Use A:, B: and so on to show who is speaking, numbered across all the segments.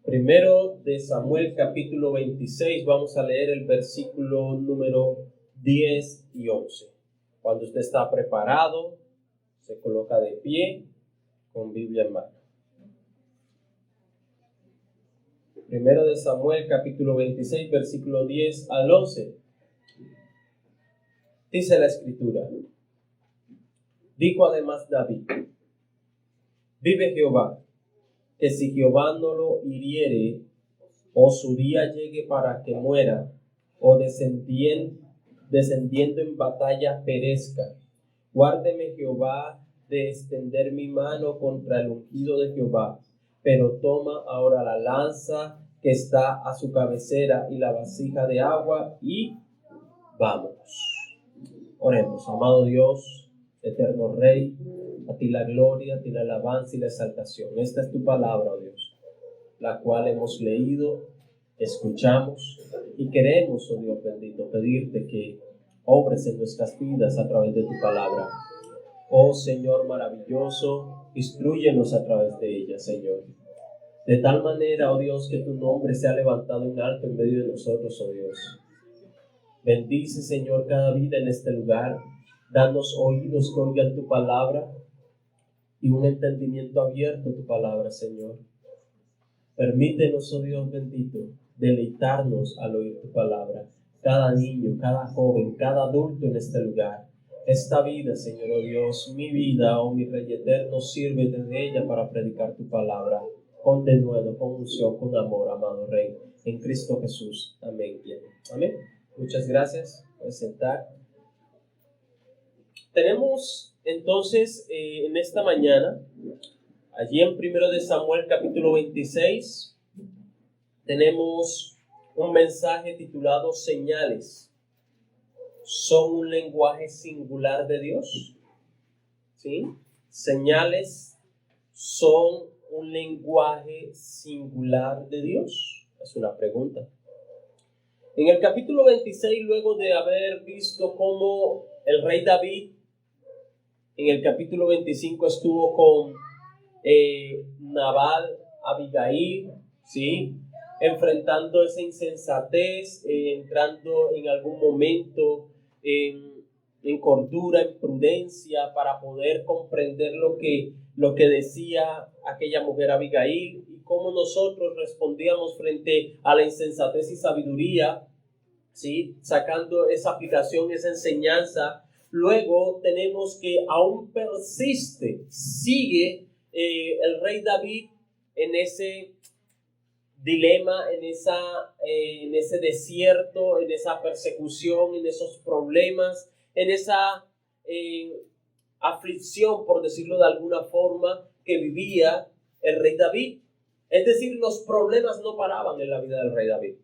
A: Primero de Samuel capítulo 26, vamos a leer el versículo número 10 y 11. Cuando usted está preparado, se coloca de pie con Biblia en mano. Primero de Samuel capítulo 26, versículo 10 al 11. Dice la escritura: dijo además David: vive Jehová, que si Jehová no lo hiriere, o su día llegue para que muera, o descendiendo en batalla perezca, guárdeme Jehová de extender mi mano contra el ungido de Jehová. Pero toma ahora la lanza que está a su cabecera y la vasija de agua, y vamos. Oremos. Amado Dios, eterno Rey, a ti la gloria, a ti la alabanza y la exaltación. Esta es tu palabra, oh Dios, la cual hemos leído, escuchamos y queremos, oh Dios bendito, pedirte que obres en nuestras vidas a través de tu palabra. Oh Señor maravilloso, instrúyenos a través de ella, Señor. De tal manera, oh Dios, que tu nombre sea levantado en alto en medio de nosotros, oh Dios. Bendice, Señor, cada vida en este lugar. Danos oídos que oigan tu palabra y un entendimiento abierto a tu palabra, Señor. Permítenos, oh Dios bendito, deleitarnos al oír tu palabra. Cada niño, cada joven, cada adulto en este lugar. Esta vida, Señor, oh Dios, mi vida, oh mi Rey eterno, sirve desde ella para predicar tu palabra. Con denuedo, con unción, con amor, amado Rey, en Cristo Jesús. Amén. Amén. Muchas gracias. Puedes sentar. Tenemos entonces en esta mañana, allí en Primero de Samuel capítulo 26, tenemos un mensaje titulado Señales. ¿Son un lenguaje singular de Dios? ¿Sí? Señales son un lenguaje singular de Dios. Es una pregunta. En el capítulo 26, luego de haber visto cómo el rey David en el capítulo 25 estuvo con Nabal, Abigail, ¿sí? Enfrentando esa insensatez, entrando en algún momento en cordura, en prudencia, para poder comprender lo que decía aquella mujer Abigail y cómo nosotros respondíamos frente a la insensatez y sabiduría, ¿sí? Sacando esa aplicación, esa enseñanza. Luego tenemos que aún sigue el rey David en ese dilema, en ese desierto, en esa persecución, en esos problemas, en esa aflicción, por decirlo de alguna forma, que vivía el rey David. Es decir, los problemas no paraban en la vida del rey David.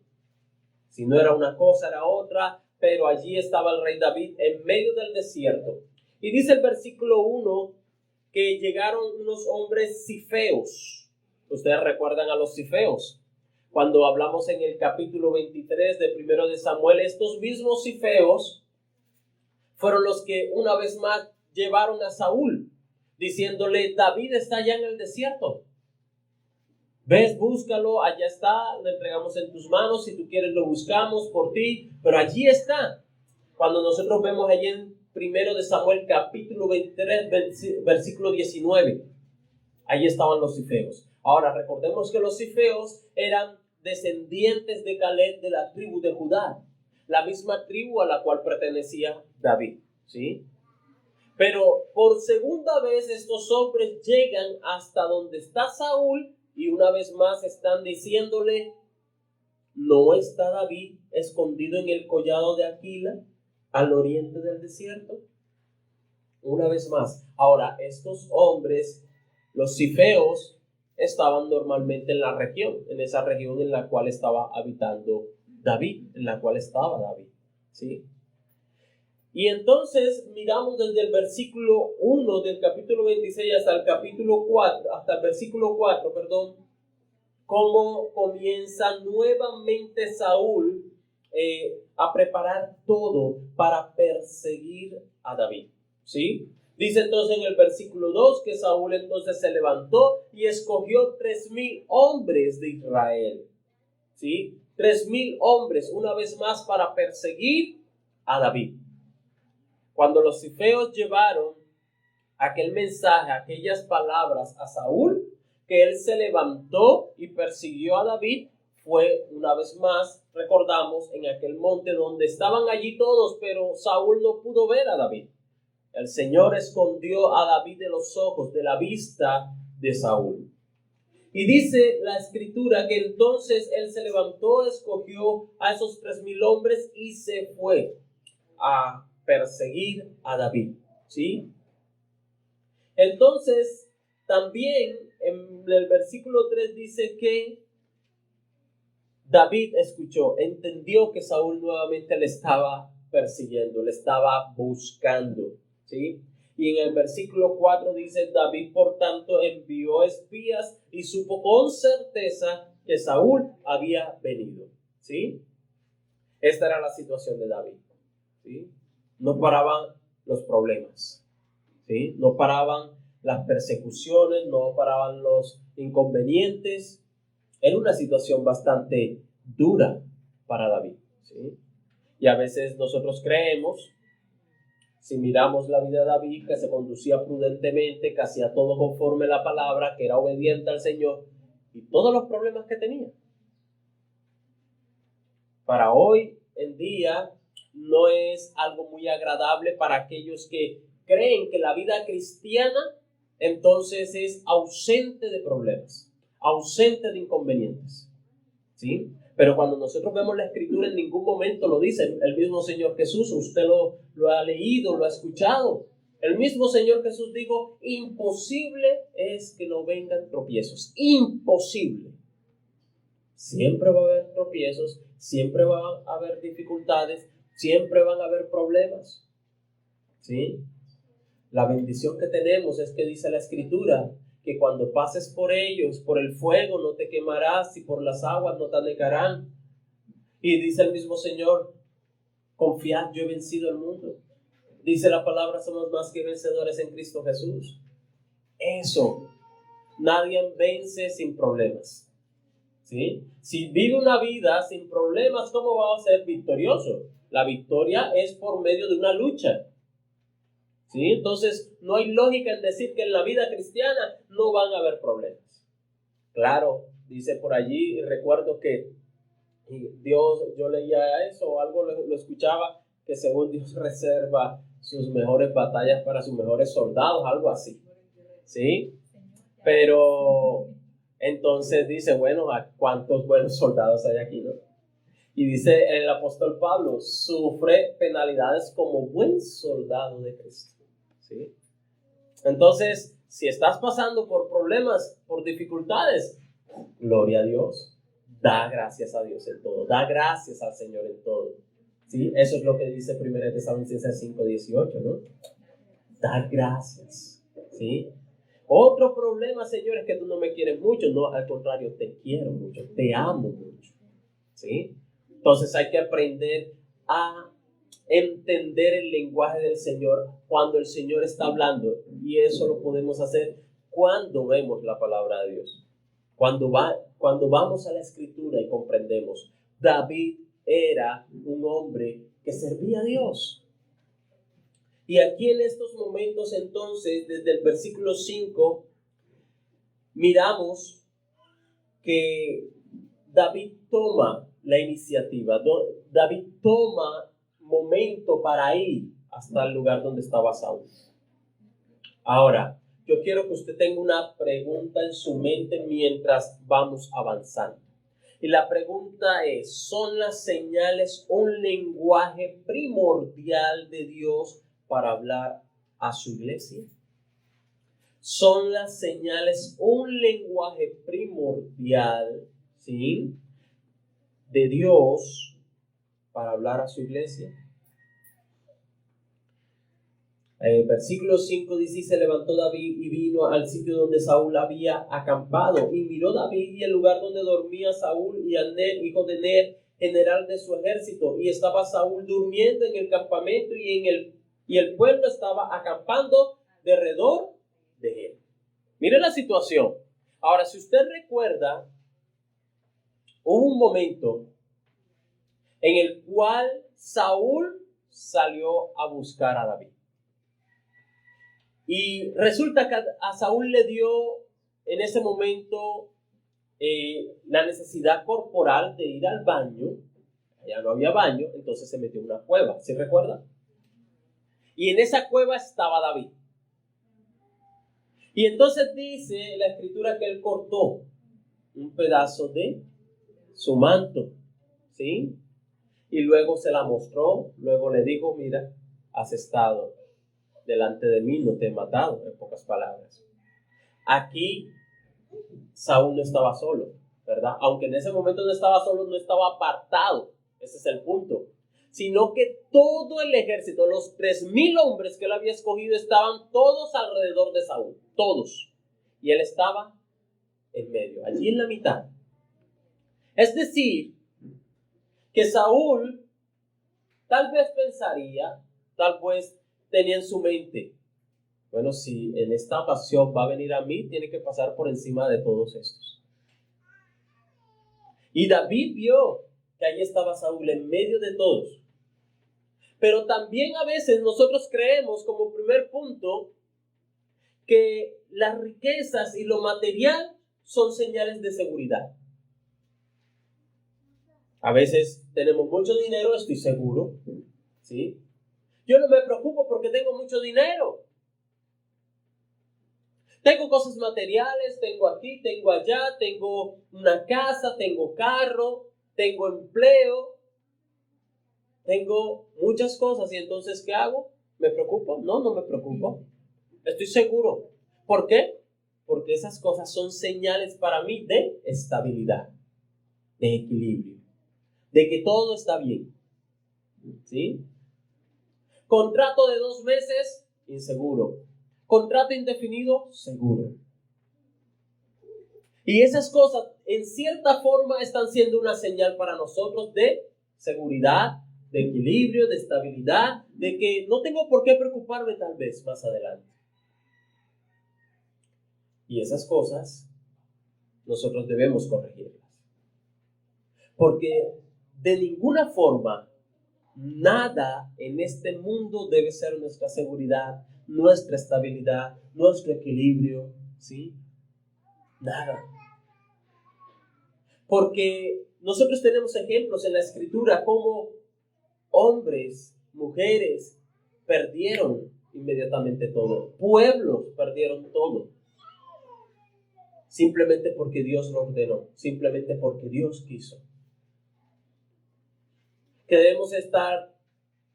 A: Si no era una cosa, era otra, pero allí estaba el rey David en medio del desierto. Y dice el versículo 1 que llegaron unos hombres cifeos. Ustedes recuerdan a los cifeos. Cuando hablamos en el capítulo 23 de Primero de Samuel, estos mismos cifeos fueron los que una vez más llevaron a Saúl, diciéndole: David está allá en el desierto. Ves, búscalo, allá está, lo entregamos en tus manos, si tú quieres lo buscamos por ti, pero allí está. Cuando nosotros vemos allí en Primero de Samuel capítulo 23, versículo 19, allí estaban los cifeos. Ahora recordemos que los cifeos eran descendientes de Caleb, de la tribu de Judá, la misma tribu a la cual pertenecía David, ¿sí? Pero por segunda vez estos hombres llegan hasta donde está Saúl y una vez más están diciéndole: ¿no está David escondido en el collado de Aquila, al oriente del desierto? Una vez más. Ahora, estos hombres, los cifeos, estaban normalmente en la región, en esa región en la cual estaba habitando David, en la cual estaba David, ¿sí? Y entonces miramos desde el versículo 1 del capítulo 26 hasta el versículo 4, cómo comienza nuevamente Saúl a preparar todo para perseguir a David, ¿sí? Dice entonces en el versículo 2 que Saúl entonces se levantó y escogió 3,000 hombres de Israel. ¿Sí? 3,000 hombres, una vez más, para perseguir a David. Cuando los cifeos llevaron aquel mensaje, aquellas palabras a Saúl, que él se levantó y persiguió a David, fue una vez más, recordamos, en aquel monte donde estaban allí todos, pero Saúl no pudo ver a David. El Señor escondió a David de los ojos, de la vista de Saúl. Y dice la escritura que entonces él se levantó, escogió a esos 3,000 hombres y se fue a perseguir a David. ¿Sí? Entonces, también en el versículo 3 dice que David escuchó, entendió que Saúl nuevamente le estaba persiguiendo, le estaba buscando, ¿sí? Y en el versículo 4 dice, David por tanto envió espías y supo con certeza que Saúl había venido, ¿sí? Esta era la situación de David, ¿sí? No paraban los problemas, ¿sí? No paraban las persecuciones, no paraban los inconvenientes. Era una situación bastante dura para David, ¿sí? Y a veces nosotros creemos, si miramos la vida de David, que se conducía prudentemente, que hacía todo conforme a la palabra, que era obediente al Señor, y todos los problemas que tenía. Para hoy en día no es algo muy agradable para aquellos que creen que la vida cristiana entonces es ausente de problemas, ausente de inconvenientes, ¿sí? Pero cuando nosotros vemos la escritura, en ningún momento lo dice el mismo Señor Jesús. Usted lo ha leído, lo ha escuchado. El mismo Señor Jesús dijo, imposible es que no vengan tropiezos. Imposible. Siempre va a haber tropiezos, siempre va a haber dificultades, siempre van a haber problemas, ¿sí? La bendición que tenemos es que dice la escritura que cuando pases por ellos, por el fuego no te quemarás y por las aguas no te anegarán. Y dice el mismo Señor, confiad, yo he vencido el mundo. Dice la palabra, somos más que vencedores en Cristo Jesús. Eso, nadie vence sin problemas, ¿sí? Si vive una vida sin problemas, ¿cómo va a ser victorioso? La victoria es por medio de una lucha. ¿Sí? Entonces, no hay lógica en decir que en la vida cristiana no van a haber problemas. Claro, dice por allí, y recuerdo que Dios, yo leía eso o algo lo escuchaba, que según Dios reserva sus mejores batallas para sus mejores soldados, algo así. ¿Sí? Pero entonces dice, bueno, ¿a cuántos buenos soldados hay aquí, no? Y dice el apóstol Pablo, sufre penalidades como buen soldado de Cristo. ¿Sí? Entonces, si estás pasando por problemas, por dificultades, gloria a Dios, da gracias a Dios en todo, da gracias al Señor en todo. ¿Sí? Eso es lo que dice 1 Tesalonicenses 5:18, ¿no? Da gracias. ¿Sí? Otro problema, Señor, es que tú no me quieres mucho. No, al contrario, te quiero mucho, te amo mucho. ¿Sí? Entonces hay que aprender a entender el lenguaje del Señor cuando el Señor está hablando, y eso lo podemos hacer cuando vemos la palabra de Dios, cuando vamos a la escritura y comprendemos. David era un hombre que servía a Dios, y aquí en estos momentos entonces desde el versículo 5 miramos que David toma la iniciativa, David toma momento para ir hasta el lugar donde estaba Saúl. Ahora, yo quiero que usted tenga una pregunta en su mente mientras vamos avanzando. Y la pregunta es, ¿son las señales un lenguaje primordial de Dios para hablar a su iglesia? ¿Son las señales un lenguaje primordial, ¿sí?, de Dios para hablar a su iglesia? El versículo 5 dice, se levantó David y vino al sitio donde Saúl había acampado. Y miró David y el lugar donde dormía Saúl y Abner, hijo de Ner, general de su ejército. Y estaba Saúl durmiendo en el campamento y el pueblo estaba acampando derredor de él. Mire la situación. Ahora, si usted recuerda, hubo un momento en el cual Saúl salió a buscar a David. Y resulta que a Saúl le dio en ese momento la necesidad corporal de ir al baño. Allá no había baño, entonces se metió en una cueva, ¿sí recuerda? Y en esa cueva estaba David. Y entonces dice la escritura que él cortó un pedazo de su manto, ¿sí? Y luego se la mostró, luego le dijo, mira, has estado delante de mí, no te he matado, en pocas palabras. Aquí Saúl no estaba solo, ¿verdad? Aunque en ese momento no estaba solo, no estaba apartado, ese es el punto. Sino que todo el ejército, los 3,000 hombres que él había escogido, estaban todos alrededor de Saúl, todos. Y él estaba en medio, allí en la mitad. Es decir, que Saúl tal vez pensaría, tal vez tenía en su mente, bueno, si en esta ocasión va a venir a mí, tiene que pasar por encima de todos estos. Y David vio que allí estaba Saúl en medio de todos. Pero también a veces nosotros creemos, como primer punto, que las riquezas y lo material son señales de seguridad. A veces tenemos mucho dinero, estoy seguro, ¿sí? Yo no me preocupo porque tengo mucho dinero. Tengo cosas materiales, tengo aquí, tengo allá, tengo una casa, tengo carro, tengo empleo, tengo muchas cosas. Y entonces, ¿qué hago? ¿Me preocupo? No, no me preocupo. Estoy seguro. ¿Por qué? Porque esas cosas son señales para mí de estabilidad, de equilibrio, de que todo está bien. ¿Sí? Contrato de 2 meses, inseguro. Contrato indefinido, seguro. Y esas cosas, en cierta forma, están siendo una señal para nosotros de seguridad, de equilibrio, de estabilidad, de que no tengo por qué preocuparme tal vez más adelante. Y esas cosas nosotros debemos corregirlas. Porque de ninguna forma, nada en este mundo debe ser nuestra seguridad, nuestra estabilidad, nuestro equilibrio, ¿sí? Nada. Porque nosotros tenemos ejemplos en la Escritura como hombres, mujeres perdieron inmediatamente todo. Pueblos perdieron todo. Simplemente porque Dios lo ordenó, simplemente porque Dios quiso. Que debemos estar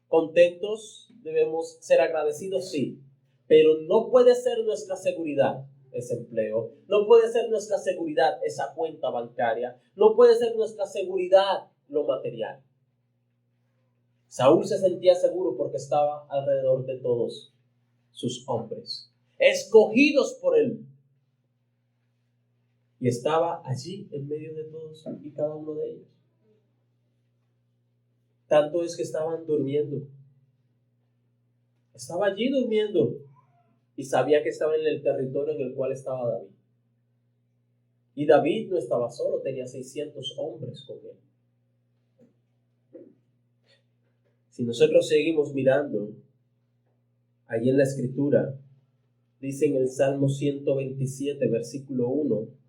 A: contentos, debemos ser agradecidos, sí, pero no puede ser nuestra seguridad ese empleo, no puede ser nuestra seguridad esa cuenta bancaria, no puede ser nuestra seguridad lo material. Saúl se sentía seguro porque estaba alrededor de todos sus hombres, escogidos por él. Y estaba allí en medio de todos y cada uno de ellos. Tanto es que estaban durmiendo. Estaba allí durmiendo y sabía que estaba en el territorio en el cual estaba David. Y David no estaba solo, tenía 600 hombres con él. Si nosotros seguimos mirando, allí en la Escritura, dice en el Salmo 127, versículo 1,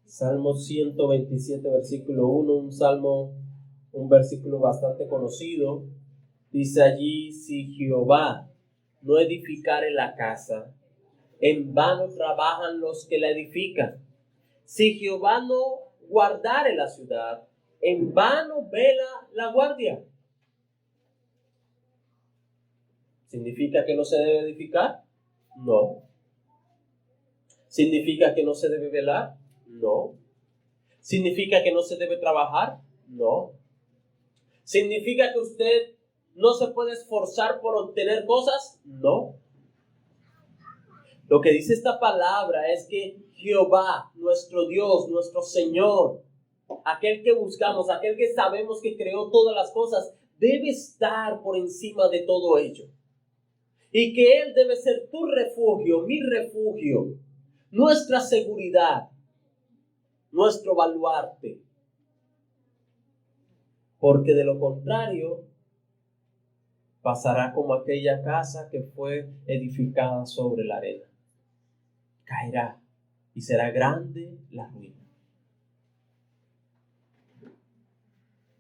A: Salmo 127, versículo 1, un versículo bastante conocido. Dice allí, si Jehová no edificare la casa, en vano trabajan los que la edifican. Si Jehová no guardare la ciudad, en vano vela la guardia. ¿Significa que no se debe edificar? No. ¿Significa que no se debe velar? No. ¿Significa que no se debe trabajar? No. ¿Significa que usted no se puede esforzar por obtener cosas? No. Lo que dice esta palabra es que Jehová, nuestro Dios, nuestro Señor, aquel que buscamos, aquel que sabemos que creó todas las cosas, debe estar por encima de todo ello. Y que Él debe ser tu refugio, mi refugio, nuestra seguridad, nuestro baluarte. Porque de lo contrario, pasará como aquella casa que fue edificada sobre la arena. Caerá y será grande la ruina.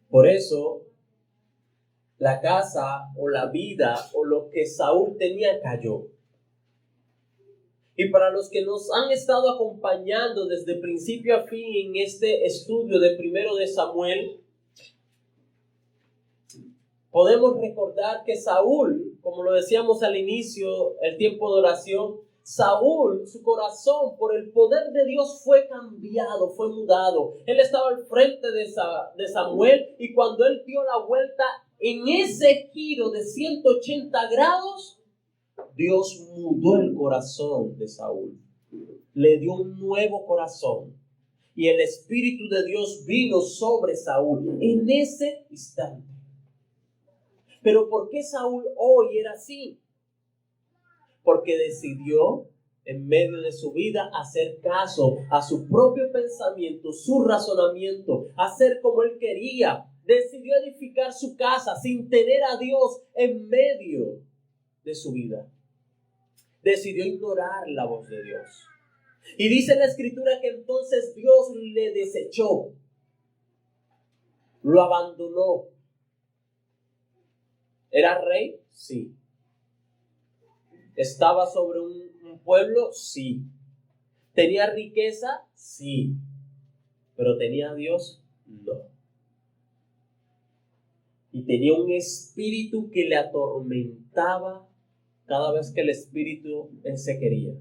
A: Por eso, la casa o la vida o lo que Saúl tenía cayó. Y para los que nos han estado acompañando desde principio a fin en este estudio de primero de Samuel, podemos recordar que Saúl, como lo decíamos al inicio, el tiempo de oración, Saúl, su corazón por el poder de Dios fue cambiado, fue mudado. Él estaba al frente de Samuel y cuando él dio la vuelta en ese giro de 180 grados, Dios mudó el corazón de Saúl. Le dio un nuevo corazón y el Espíritu de Dios vino sobre Saúl en ese instante. Pero ¿por qué Saúl hoy era así? Porque decidió en medio de su vida hacer caso a su propio pensamiento, su razonamiento, hacer como él quería. Decidió edificar su casa sin tener a Dios en medio de su vida. Decidió ignorar la voz de Dios. Y dice la Escritura que entonces Dios le desechó, lo abandonó. ¿Era rey? Sí. ¿Estaba sobre un pueblo? Sí. ¿Tenía riqueza? Sí. ¿Pero tenía a Dios? No. Y tenía un espíritu que le atormentaba cada vez que el espíritu se quería.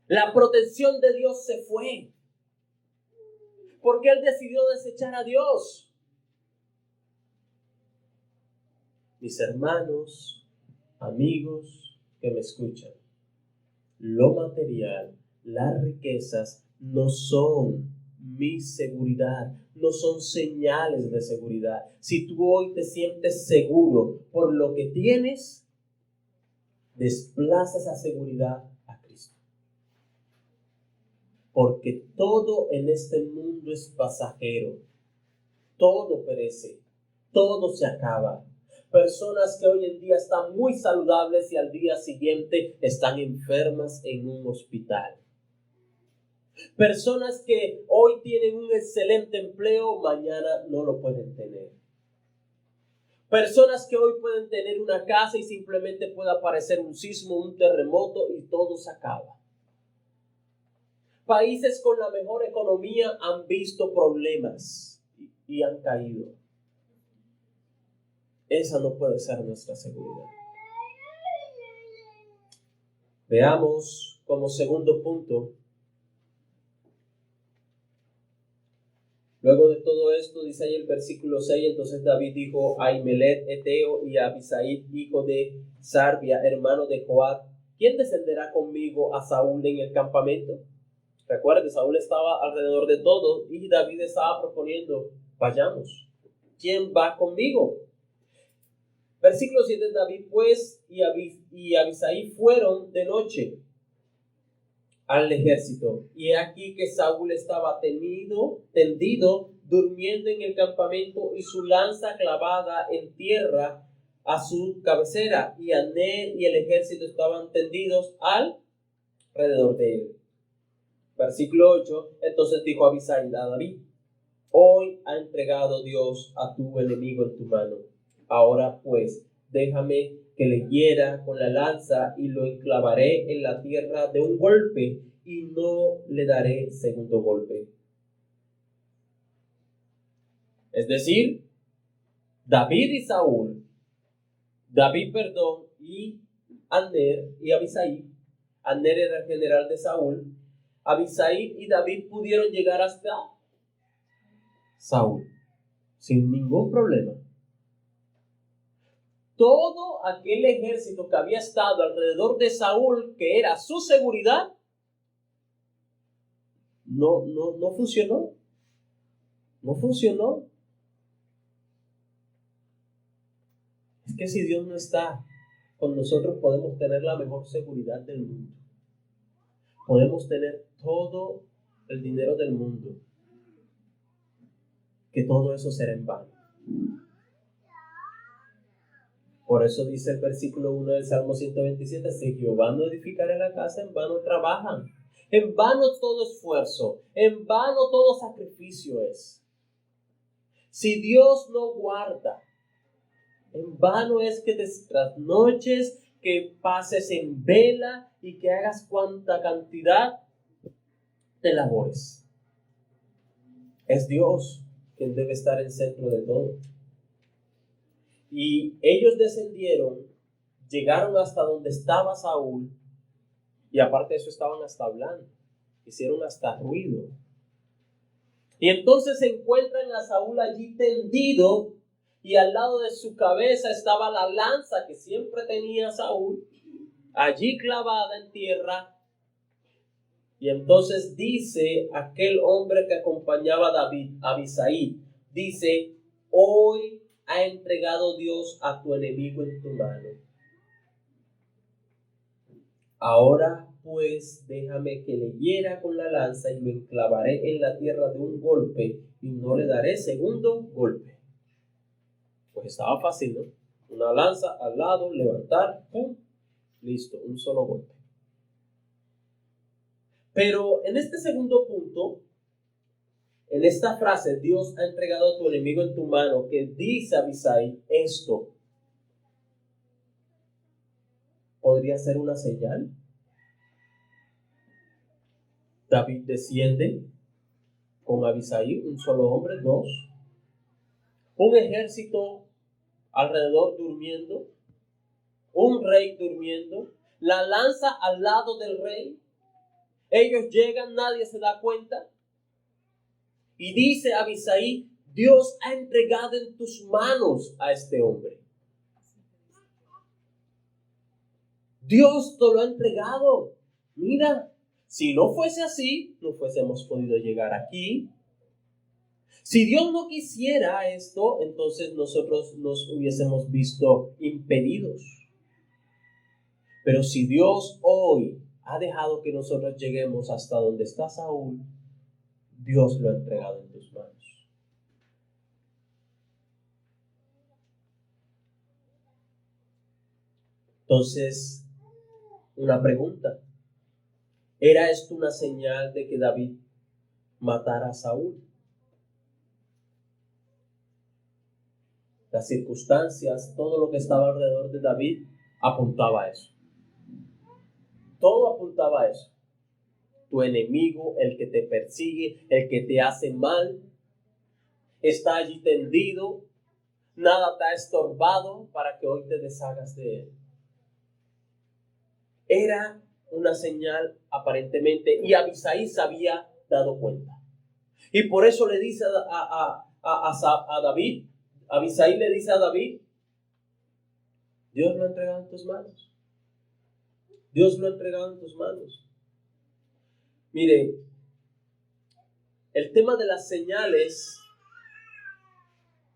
A: La protección de Dios se fue. Porque él decidió desechar a Dios. Mis hermanos, amigos que me escuchan, lo material, las riquezas no son mi seguridad, no son señales de seguridad. Si tú hoy te sientes seguro por lo que tienes, desplaza esa seguridad a Cristo. Porque todo en este mundo es pasajero, todo perece, todo se acaba. Personas que hoy en día están muy saludables y al día siguiente están enfermas en un hospital. Personas que hoy tienen un excelente empleo, mañana no lo pueden tener. Personas que hoy pueden tener una casa y simplemente puede aparecer un sismo, un terremoto y todo se acaba. Países con la mejor economía han visto problemas y han caído. Esa no puede ser nuestra seguridad. Veamos como segundo punto. Luego de todo esto, dice ahí el versículo 6, entonces David dijo a Ahimelech Eteo y a Abisai, hijo de Sarbia, hermano de Joab, ¿quién descenderá conmigo a Saúl en el campamento? Recuerde, Saúl estaba alrededor de todo y David estaba proponiendo, vayamos, ¿quién va conmigo? Versículo 7, David pues y Abisai fueron de noche al ejército. Y aquí que Saúl estaba tendido, durmiendo en el campamento y su lanza clavada en tierra a su cabecera. Y Abner y el ejército estaban tendidos alrededor de él. Versículo 8, entonces dijo Abisai a David, hoy ha entregado Dios a tu enemigo en tu mano. Ahora pues, déjame que le hiera con la lanza y lo enclavaré en la tierra de un golpe y no le daré segundo golpe. Es decir, David y Abner y Abisai. Abner era el general de Saúl. Abisai y David pudieron llegar hasta Saúl sin ningún problema. Todo aquel ejército que había estado alrededor de Saúl, que era su seguridad, no funcionó. No funcionó. que si Dios no está con nosotros, podemos tener la mejor seguridad del mundo. Podemos tener todo el dinero del mundo, que todo eso será en vano. Por eso dice el versículo 1 del Salmo 127, si Jehová no edificare la casa, en vano trabajan. En vano todo esfuerzo, en vano todo sacrificio es. Si Dios no guarda, en vano es que te trasnoches, que pases en vela y que hagas cuanta cantidad de labores. Es Dios quien debe estar en el centro de todo. Y ellos descendieron, llegaron hasta donde estaba Saúl, y aparte de eso estaban hasta hablando, hicieron hasta ruido. Y entonces se encuentran a Saúl allí tendido, y al lado de su cabeza estaba la lanza que siempre tenía Saúl, allí clavada en tierra. Y entonces dice aquel hombre que acompañaba a David, Abisai, dice, hoy ha entregado Dios a tu enemigo en tu mano. Ahora pues déjame que le hiera con la lanza y lo enclavaré en la tierra de un golpe y no le daré segundo golpe. Pues estaba fácil, ¿no? Una lanza al lado, levantar, ¡pum! Listo, un solo golpe. Pero en este segundo punto, en esta frase, Dios ha entregado a tu enemigo en tu mano, que dice Abisai esto, ¿podría ser una señal? David desciende con Abisai, un solo hombre, dos. Un ejército alrededor durmiendo, un rey durmiendo, la lanza al lado del rey. Ellos llegan, nadie se da cuenta. Y dice Abisai, Dios ha entregado en tus manos a este hombre. Dios te lo ha entregado. Mira, si no fuese así, no fuésemos podido llegar aquí. Si Dios no quisiera esto, entonces nosotros nos hubiésemos visto impedidos. Pero si Dios hoy ha dejado que nosotros lleguemos hasta donde está Saúl, Dios lo ha entregado en tus manos. Entonces, una pregunta. ¿Era esto una señal de que David matara a Saúl? Las circunstancias, todo lo que estaba alrededor de David apuntaba a eso. Todo apuntaba a eso. Tu enemigo, el que te persigue, el que te hace mal, está allí tendido, nada te ha estorbado para que hoy te deshagas de él. Era una señal aparentemente, y Abisai se había dado cuenta. Y por eso le dice a David, Abisai le dice a David, Dios lo ha entregado en tus manos. Dios lo ha entregado en tus manos. Mire, el tema de las señales,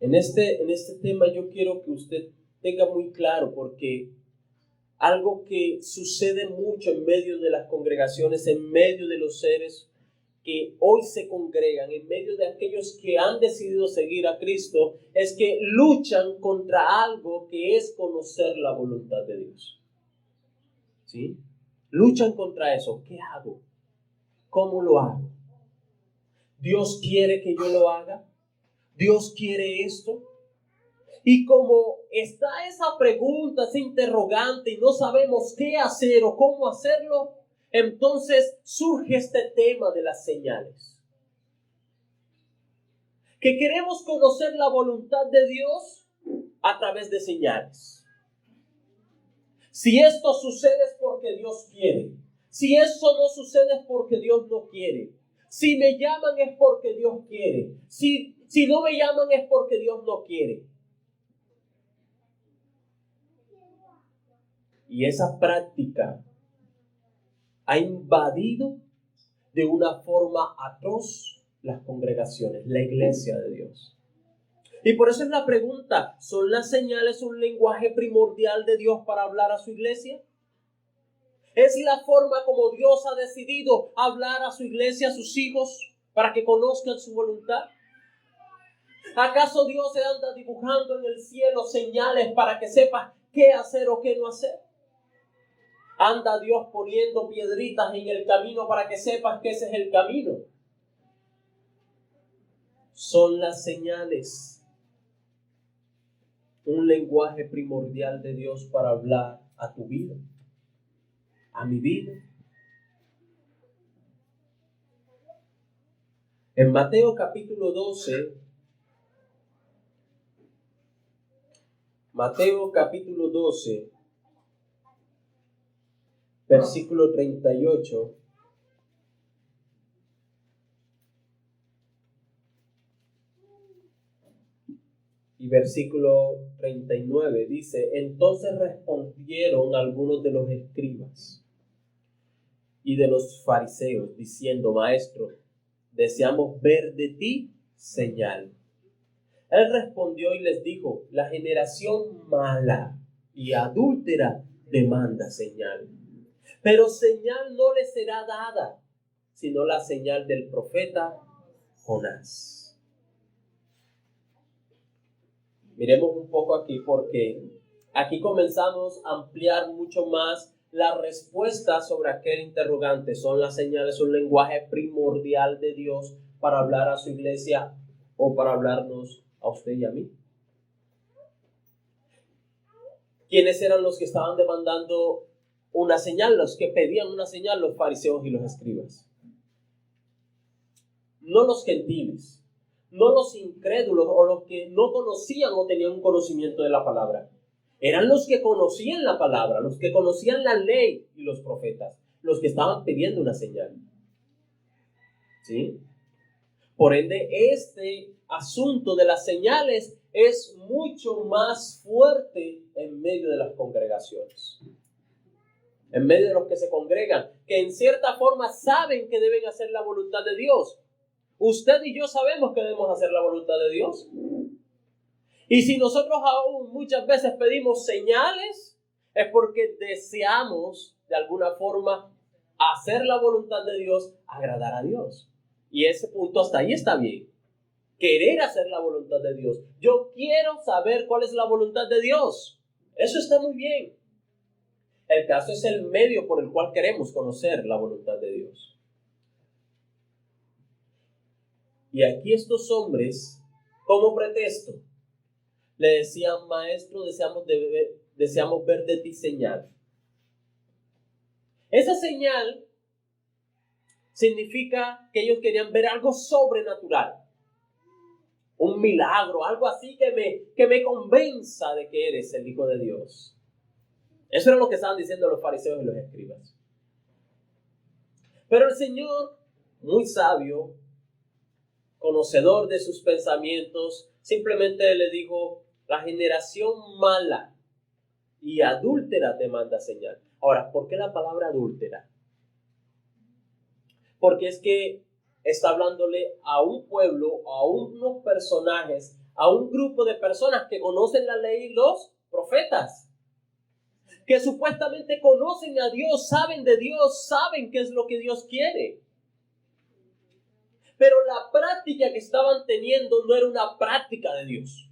A: en este tema yo quiero que usted tenga muy claro, porque algo que sucede mucho en medio de las congregaciones, en medio de los seres que hoy se congregan, en medio de aquellos que han decidido seguir a Cristo, es que luchan contra algo que es conocer la voluntad de Dios. ¿Sí? Luchan contra eso. ¿Qué hago? ¿Cómo lo hago? ¿Dios quiere que yo lo haga? ¿Dios quiere esto? Y como está esa pregunta, ese interrogante, y no sabemos qué hacer o cómo hacerlo, entonces surge este tema de las señales. Que queremos conocer la voluntad de Dios a través de señales. Si esto sucede es porque Dios quiere. Si eso no sucede es porque Dios no quiere. Si me llaman es porque Dios quiere. Si no me llaman es porque Dios no quiere. Y esa práctica ha invadido de una forma atroz las congregaciones, la iglesia de Dios. Y por eso es la pregunta, ¿son las señales un lenguaje primordial de Dios para hablar a su iglesia? ¿Es la forma como Dios ha decidido hablar a su iglesia, a sus hijos, para que conozcan su voluntad? ¿Acaso Dios se anda dibujando en el cielo señales para que sepas qué hacer o qué no hacer? ¿Anda Dios poniendo piedritas en el camino para que sepas que ese es el camino? Son las señales un lenguaje primordial de Dios para hablar a tu vida, a mi vida. En Mateo capítulo 12, versículo 38, y versículo 39 dice: entonces respondieron algunos de los escribas y de los fariseos, diciendo: Maestro, deseamos ver de ti señal. Él respondió y les dijo: la generación mala y adúltera demanda señal, pero señal no le será dada, sino la señal del profeta Jonás. Miremos un poco aquí, porque aquí comenzamos a ampliar mucho más la respuesta sobre aquel interrogante. ¿Son las señales un lenguaje primordial de Dios para hablar a su iglesia o para hablarnos a usted y a mí? ¿Quiénes eran los que estaban demandando una señal? Los que pedían una señal, los fariseos y los escribas. No los gentiles, no los incrédulos o los que no conocían o tenían un conocimiento de la palabra. Eran los que conocían la palabra, los que conocían la ley y los profetas, los que estaban pidiendo una señal. ¿Sí? Por ende, este asunto de las señales es mucho más fuerte en medio de las congregaciones. En medio de los que se congregan, que en cierta forma saben que deben hacer la voluntad de Dios. Usted y yo sabemos que debemos hacer la voluntad de Dios. Y si nosotros aún muchas veces pedimos señales, es porque deseamos de alguna forma hacer la voluntad de Dios, agradar a Dios. Y ese punto hasta ahí está bien. Querer hacer la voluntad de Dios. Yo quiero saber cuál es la voluntad de Dios. Eso está muy bien. El caso es el medio por el cual queremos conocer la voluntad de Dios. Y aquí estos hombres, como pretexto, le decían: Maestro, deseamos ver de ti señal. Esa señal significa que ellos querían ver algo sobrenatural, un milagro, algo así que me convenza de que eres el Hijo de Dios. Eso era lo que estaban diciendo los fariseos y los escribas. Pero el Señor, muy sabio, conocedor de sus pensamientos, simplemente le dijo: la generación mala y adúltera demanda señal. Ahora, ¿por qué la palabra adúltera? Porque es que está hablándole a un pueblo, a unos personajes, a un grupo de personas que conocen la ley y los profetas, que supuestamente conocen a Dios, saben de Dios, saben qué es lo que Dios quiere. Pero la práctica que estaban teniendo no era una práctica de Dios.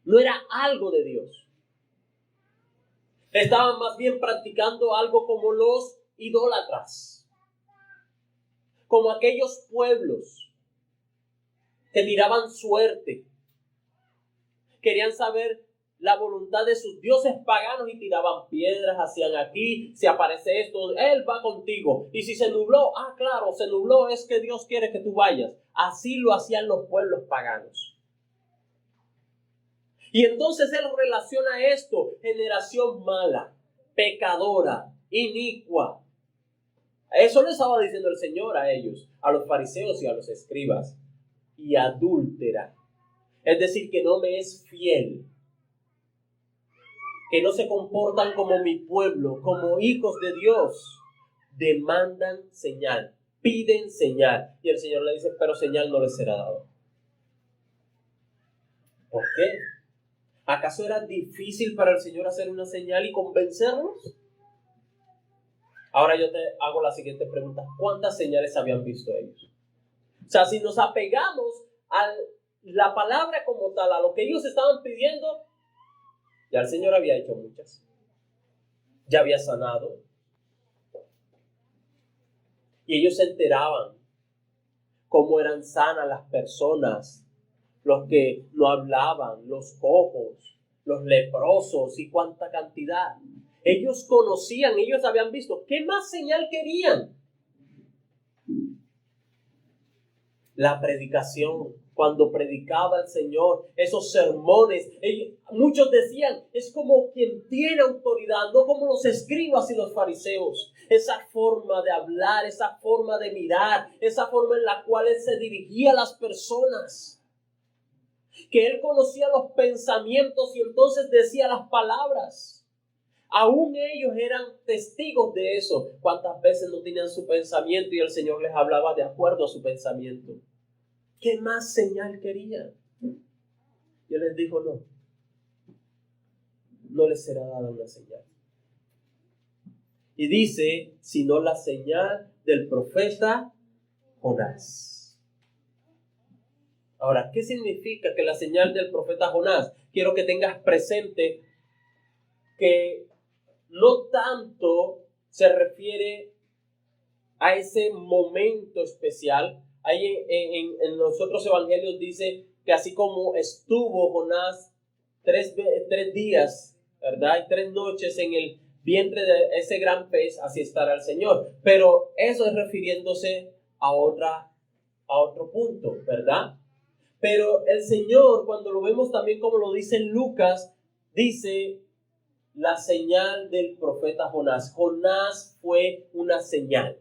A: No era algo de Dios. Estaban más bien practicando algo como los idólatras. Como aquellos pueblos que tiraban suerte. Querían saber la voluntad de sus dioses paganos y tiraban piedras, hacían aquí, si aparece esto, Él va contigo. Y si se nubló, claro, se nubló, es que Dios quiere que tú vayas. Así lo hacían los pueblos paganos. Y entonces Él relaciona esto: generación mala, pecadora, inicua. Eso le estaba diciendo el Señor a ellos, a los fariseos y a los escribas. Y adúltera, es decir, que no me es fiel, que no se comportan como mi pueblo, como hijos de Dios, demandan señal, piden señal. Y el Señor le dice: pero señal no les será dado. ¿Por qué? ¿Acaso era difícil para el Señor hacer una señal y convencerlos? Ahora yo te hago la siguiente pregunta. ¿Cuántas señales habían visto ellos? O sea, si nos apegamos a la palabra como tal, a lo que ellos estaban pidiendo, ya el Señor había hecho muchas. Ya había sanado. Y ellos se enteraban cómo eran sanas las personas, los que no hablaban, los cojos, los leprosos y cuánta cantidad. Ellos conocían, ellos habían visto. ¿Qué más señal querían? La predicación, cuando predicaba el Señor, esos sermones, muchos decían, es como quien tiene autoridad, no como los escribas y los fariseos. Esa forma de hablar, esa forma de mirar, esa forma en la cual él se dirigía a las personas. Que él conocía los pensamientos y entonces decía las palabras. Aún ellos eran testigos de eso. ¿Cuántas veces no tenían su pensamiento y el Señor les hablaba de acuerdo a su pensamiento? ¿Qué más señal querían? Y él les dijo, no les será dada una señal. Y dice, sino la señal del profeta Jonás. Ahora, ¿qué significa que la señal del profeta Jonás? Quiero que tengas presente que no tanto se refiere a ese momento especial. Ahí en los otros evangelios dice que así como estuvo Jonás tres días, ¿verdad? Y 3 noches en el vientre de ese gran pez, así estará el Señor. Pero eso es refiriéndose a otro punto, ¿verdad? Pero el Señor, cuando lo vemos también como lo dice Lucas, dice la señal del profeta Jonás. Jonás fue una señal.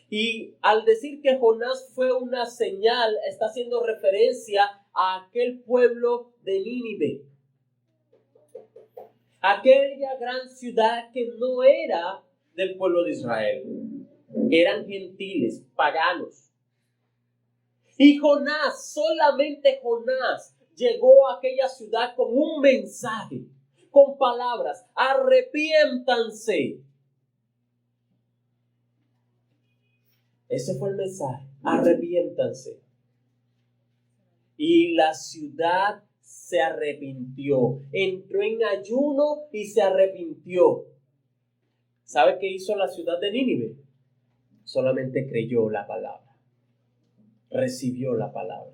A: Y al decir que Jonás fue una señal, está haciendo referencia a aquel pueblo de Nínive. Aquella gran ciudad que no era del pueblo de Israel. Eran gentiles, paganos. Y Jonás, solamente Jonás, llegó a aquella ciudad con un mensaje, con palabras: arrepiéntanse. Ese fue el mensaje: arrepiéntanse. Y la ciudad se arrepintió, entró en ayuno y se arrepintió. ¿Sabe qué hizo la ciudad de Nínive? Solamente creyó la palabra, recibió la palabra.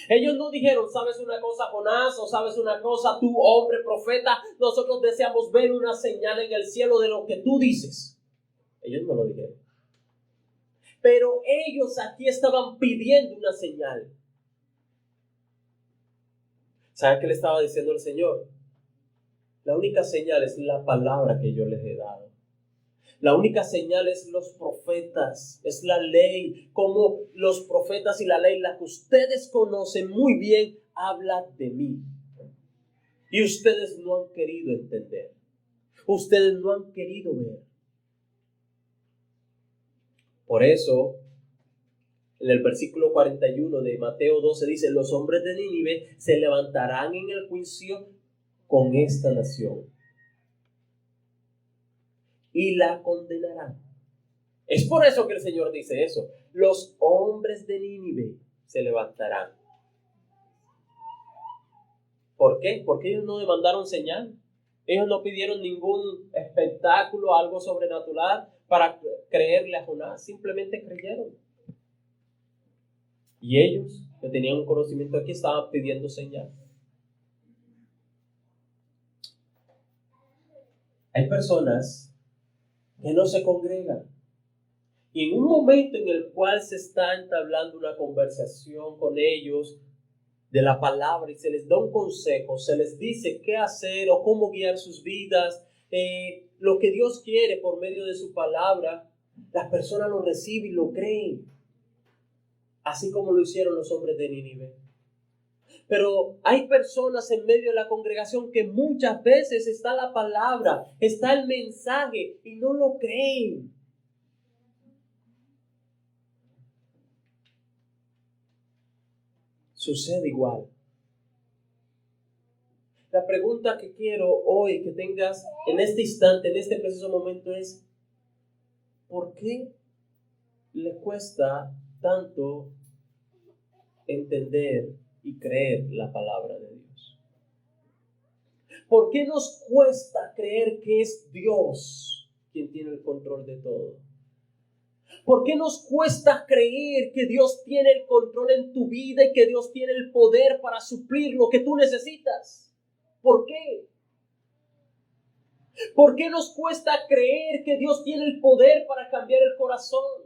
A: Ellos no dijeron, ¿sabes una cosa, Jonás? O ¿sabes una cosa, tú, hombre profeta? Nosotros deseamos ver una señal en el cielo de lo que tú dices. Ellos no lo dijeron. Pero ellos aquí estaban pidiendo una señal. ¿Sabe qué le estaba diciendo el Señor? La única señal es la palabra que yo les he dado. La única señal es los profetas, es la ley, como los profetas y la ley, la que ustedes conocen muy bien, habla de mí. Y ustedes no han querido entender. Ustedes no han querido ver. Por eso, en el versículo 41 de Mateo 12 dice, los hombres de Nínive se levantarán en el juicio con esta nación y la condenarán. Es por eso que el Señor dice eso. Los hombres de Nínive se levantarán. ¿Por qué? Porque ellos no demandaron señal. Ellos no pidieron ningún espectáculo, algo sobrenatural para creerle a Jonás. Simplemente creyeron. Y ellos, que tenían un conocimiento aquí, estaban pidiendo señal. Hay personas que no se congregan. Y en un momento en el cual se está entablando una conversación con ellos de la palabra y se les da un consejo, se les dice qué hacer o cómo guiar sus vidas, lo que Dios quiere por medio de su palabra, las personas lo reciben y lo creen, así como lo hicieron los hombres de Nínive. Pero hay personas en medio de la congregación que muchas veces está la palabra, está el mensaje y no lo creen. sucede igual. La pregunta que quiero hoy que tengas en este instante, en este preciso momento es, ¿por qué le cuesta tanto entender y creer la palabra de Dios? ¿Por qué nos cuesta creer que es Dios quien tiene el control de todo? ¿Por qué nos cuesta creer que Dios tiene el control en tu vida y que Dios tiene el poder para suplir lo que tú necesitas? ¿Por qué? ¿Por qué nos cuesta creer que Dios tiene el poder para cambiar el corazón?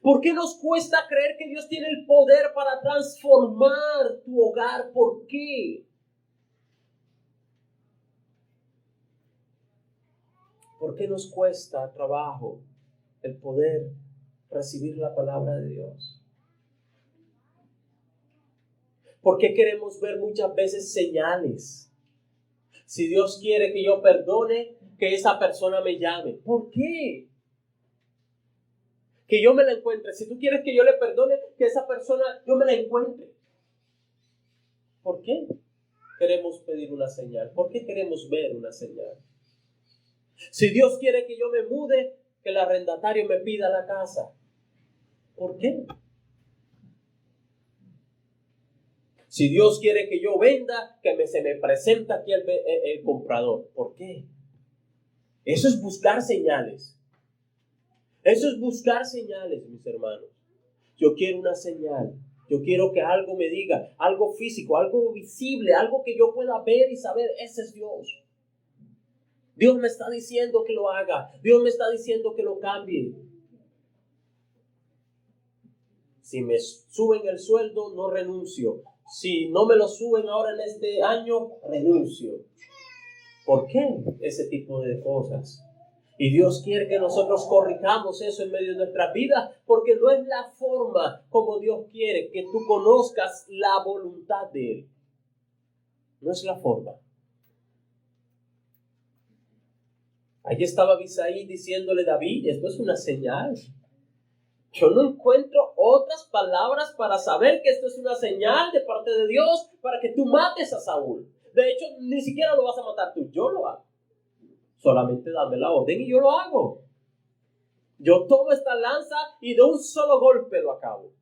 A: ¿Por qué nos cuesta creer que Dios tiene el poder para transformar tu hogar? ¿Por qué? ¿Por qué nos cuesta trabajo el poder recibir la palabra de Dios? ¿Por qué queremos ver muchas veces señales? Si Dios quiere que yo perdone, que esa persona me llame. ¿Por qué? Que yo me la encuentre. Si tú quieres que yo le perdone, que esa persona yo me la encuentre. ¿Por qué queremos pedir una señal? ¿Por qué queremos ver una señal? Si Dios quiere que yo me mude, que el arrendatario me pida la casa. ¿Por qué? Si Dios quiere que yo venda, que se me presenta aquí el comprador. ¿Por qué? Eso es buscar señales. Eso es buscar señales, mis hermanos. Yo quiero una señal. Yo quiero que algo me diga, algo físico, algo visible, algo que yo pueda ver y saber, ese es Dios. Dios me está diciendo que lo haga. Dios me está diciendo que lo cambie. Si me suben el sueldo, no renuncio. Si no me lo suben ahora en este año, renuncio. ¿Por qué ese tipo de cosas? Y Dios quiere que nosotros corrijamos eso en medio de nuestras vidas, porque no es la forma como Dios quiere que tú conozcas la voluntad de Él. No es la forma. Allí estaba Abisaí diciéndole a David, esto es una señal. Yo no encuentro otras palabras para saber que esto es una señal de parte de Dios para que tú mates a Saúl. De hecho, ni siquiera lo vas a matar tú, yo lo hago. Solamente dame la orden y yo lo hago. Yo tomo esta lanza y de un solo golpe lo acabo.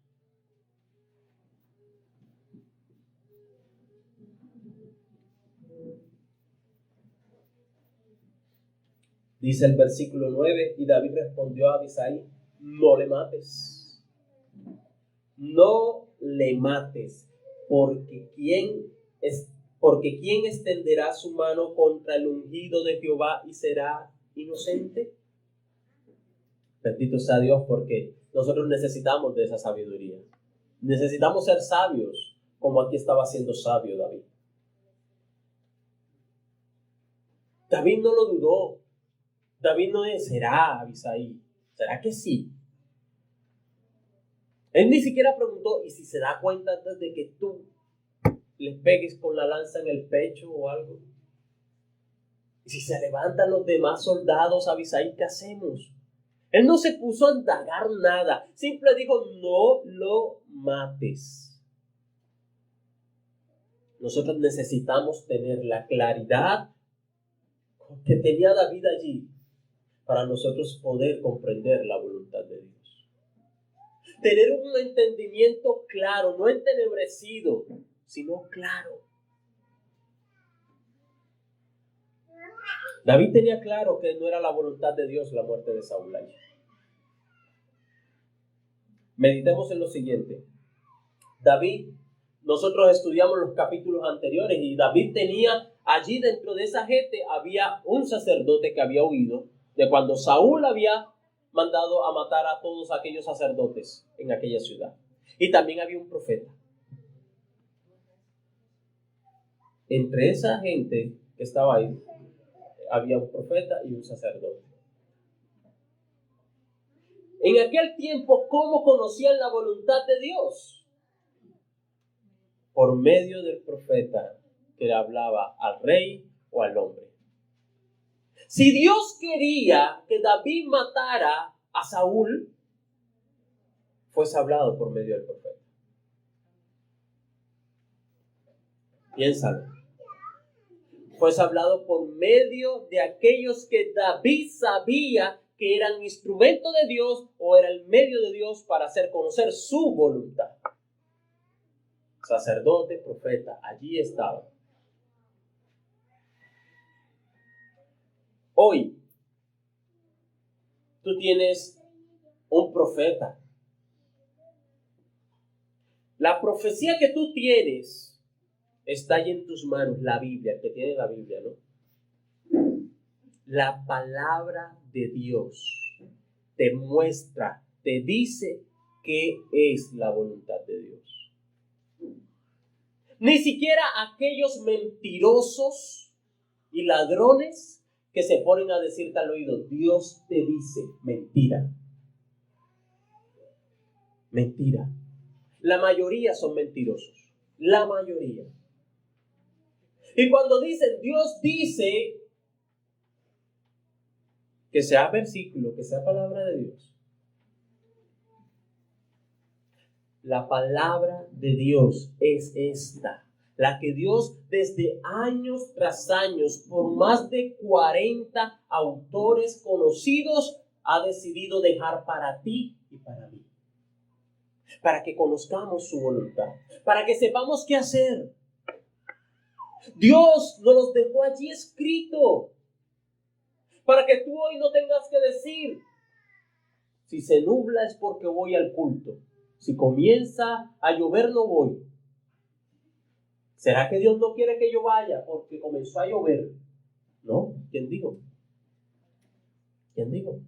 A: Dice el versículo 9, y David respondió a Abisaí, no le mates. No le mates, porque ¿quién extenderá su mano contra el ungido de Jehová y será inocente? Bendito sea Dios, porque nosotros necesitamos de esa sabiduría. Necesitamos ser sabios, como aquí estaba siendo sabio David. David no lo dudó. David no dice, ¿será Abisaí? ¿Será que sí? Él ni siquiera preguntó, ¿y si se da cuenta antes de que tú le pegues con la lanza en el pecho o algo? ¿Y si se levantan los demás soldados, Abisaí, qué hacemos? Él no se puso a indagar nada. Simple dijo, no lo mates. Nosotros necesitamos tener la claridad que tenía David allí para nosotros poder comprender la voluntad de Dios. Tener un entendimiento claro, no entenebrecido, sino claro. David tenía claro que no era la voluntad de Dios la muerte de Saúl allí. Meditemos en lo siguiente. David, nosotros estudiamos los capítulos anteriores y David tenía allí dentro de esa gente, había un sacerdote que había huido de cuando Saúl había mandado a matar a todos aquellos sacerdotes en aquella ciudad. Y también había un profeta. Entre esa gente que estaba ahí, había un profeta y un sacerdote. En aquel tiempo, ¿cómo conocían la voluntad de Dios? Por medio del profeta que le hablaba al rey o al hombre. Si Dios quería que David matara a Saúl, fuese hablado por medio del profeta. Piénsalo. Fue hablado por medio de aquellos que David sabía que eran instrumento de Dios o era el medio de Dios para hacer conocer su voluntad. Sacerdote, profeta, allí estaba. Hoy, tú tienes un profeta. La profecía que tú tienes está ahí en tus manos, la Biblia, el que tiene la Biblia, ¿no? La palabra de Dios te muestra, te dice qué es la voluntad de Dios. Ni siquiera aquellos mentirosos y ladrones que se ponen a decirte al oído, Dios te dice, mentira. Mentira. La mayoría son mentirosos. La mayoría. Y cuando dicen, Dios dice, que sea versículo, que sea palabra de Dios. La palabra de Dios es esta. La que Dios desde años tras años, por más de 40 autores conocidos, ha decidido dejar para ti y para mí. Para que conozcamos su voluntad. Para que sepamos qué hacer. Dios nos los dejó allí escrito. Para que tú hoy no tengas que decir, si se nubla es porque voy al culto. Si comienza a llover no voy. ¿Será que Dios no quiere que yo vaya porque comenzó a llover? ¿No? ¿Quién dijo? ¿Quién dijo?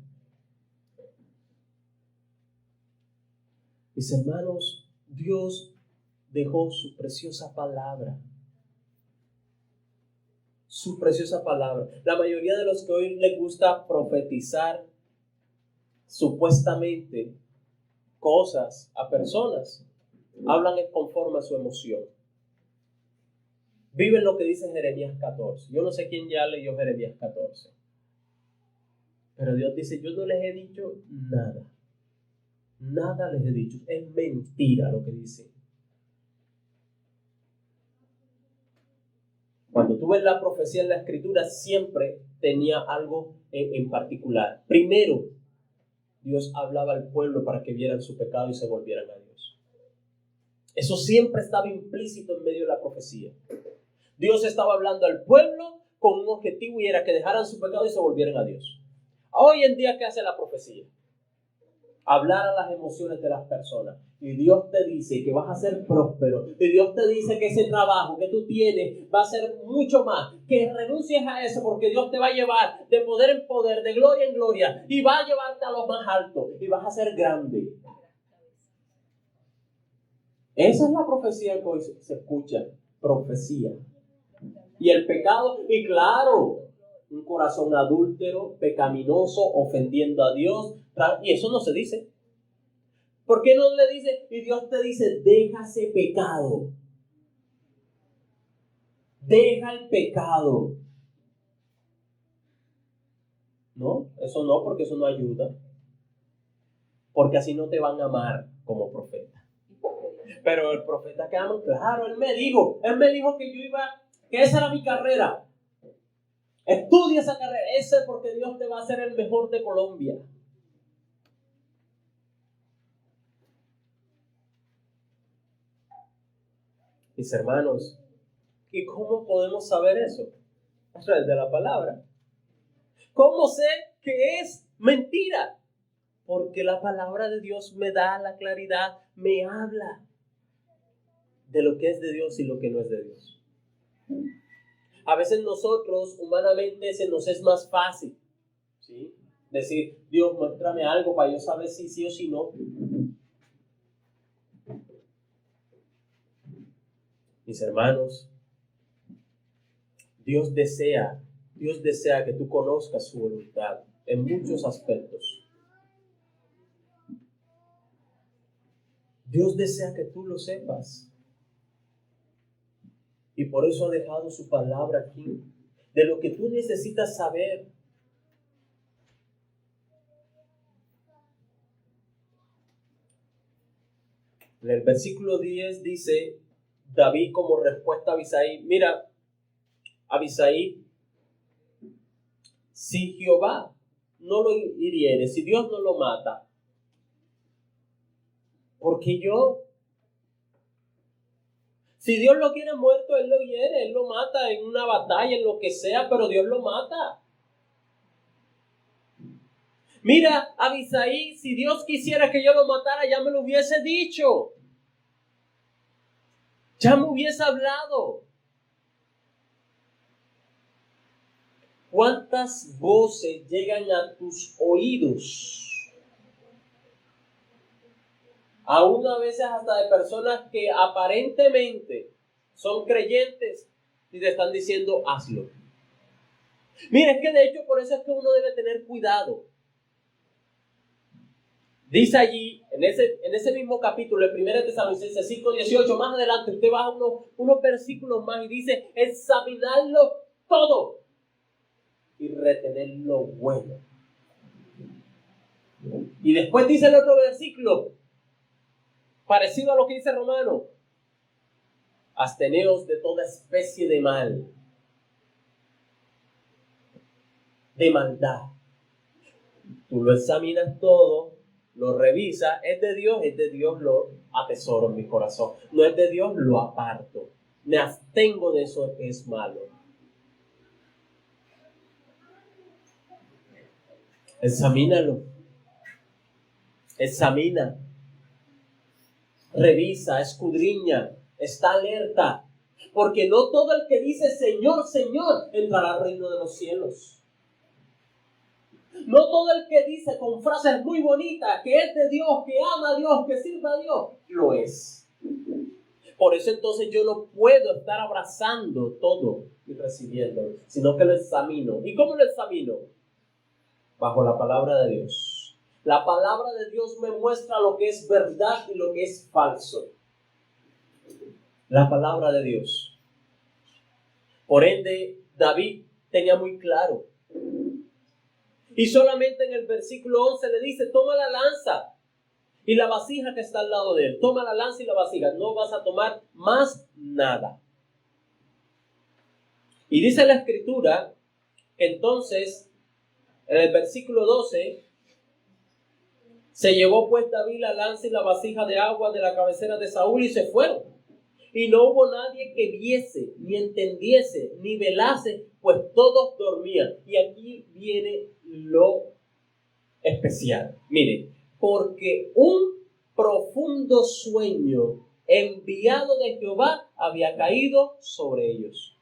A: Mis hermanos, Dios dejó su preciosa palabra. Su preciosa palabra. La mayoría de los que hoy les gusta profetizar supuestamente cosas a personas, hablan conforme a su emoción. Viven lo que dice Jeremías 14. Yo no sé quién ya leyó Jeremías 14. Pero Dios dice, yo no les he dicho nada. Nada les he dicho. Es mentira lo que dice. Cuando tú ves la profecía en la Escritura, siempre tenía algo en particular. Primero, Dios hablaba al pueblo para que vieran su pecado y se volvieran a Dios. Eso siempre estaba implícito en medio de la profecía. Dios estaba hablando al pueblo con un objetivo y era que dejaran su pecado y se volvieran a Dios. Hoy en día, ¿qué hace la profecía? Hablar a las emociones de las personas. Y Dios te dice que vas a ser próspero. Y Dios te dice que ese trabajo que tú tienes va a ser mucho más. Que renuncies a eso porque Dios te va a llevar de poder en poder, de gloria en gloria. Y va a llevarte a lo más alto. Y vas a ser grande. Esa es la profecía que hoy se escucha. Profecía. Y el pecado, y claro, un corazón adúltero, pecaminoso, ofendiendo a Dios. Y eso no se dice. ¿Por qué no le dice? Y Dios te dice, deja ese pecado. Deja el pecado. No, eso no, porque eso no ayuda. Porque así no te van a amar como profeta. Pero el profeta que ama, claro, él me dijo que yo iba, que esa era mi carrera. Estudia esa carrera, ese es porque Dios te va a hacer el mejor de Colombia. Mis hermanos, ¿y cómo podemos saber eso? A través de la palabra. ¿Cómo sé que es mentira? Porque la palabra de Dios me da la claridad, me habla de lo que es de Dios y lo que no es de Dios. A veces nosotros, humanamente, se nos es más fácil, ¿sí? Decir, Dios, muéstrame algo para yo saber si sí o si no. Mis hermanos, Dios desea que tú conozcas su voluntad en muchos aspectos. Dios desea que tú lo sepas. Y por eso ha dejado su palabra aquí, de lo que tú necesitas saber. En el versículo 10 dice, David como respuesta a Abisai. Mira, Abisai, si Jehová no lo hiriere, si Dios no lo mata, ¿por qué yo? Si Dios lo quiere muerto, Él lo hiere, Él lo mata en una batalla, en lo que sea, pero Dios lo mata. Mira, Abisai, si Dios quisiera que yo lo matara, ya me lo hubiese dicho. Ya me hubiese hablado. ¿Cuántas voces llegan a tus oídos? Aún a veces hasta de personas que aparentemente son creyentes y te están diciendo, hazlo. Mira, es que de hecho por eso es que uno debe tener cuidado. Dice allí, en ese mismo capítulo, en 1 Tesalonicenses 5:18, más adelante usted baja unos versículos más y dice, examinarlo todo y retener lo bueno. Y después dice el otro versículo, parecido a lo que dice Romano, absteneos de toda especie de mal, de maldad. Tú lo examinas todo, lo revisas, es de Dios, lo atesoro en mi corazón. No es de Dios, lo aparto. Me abstengo de eso que es malo. Examínalo. Examina. Revisa, escudriña, está alerta. Porque no todo el que dice Señor, Señor, entrará al reino de los cielos. No todo el que dice con frases muy bonitas que es de Dios, que ama a Dios, que sirve a Dios, lo es. Por eso entonces yo no puedo estar abrazando todo y recibiéndolo, sino que lo examino. ¿Y cómo lo examino? Bajo la palabra de Dios. La palabra de Dios me muestra lo que es verdad y lo que es falso. La palabra de Dios. Por ende, David tenía muy claro. Y solamente en el versículo 11 le dice, toma la lanza y la vasija que está al lado de él. Toma la lanza y la vasija. No vas a tomar más nada. Y dice la Escritura, entonces, en el versículo 12, se llevó pues David la lanza y la vasija de agua de la cabecera de Saúl y se fueron. Y no hubo nadie que viese, ni entendiese, ni velase, pues todos dormían. Y aquí viene lo especial. Mire, porque un profundo sueño enviado de Jehová había caído sobre ellos.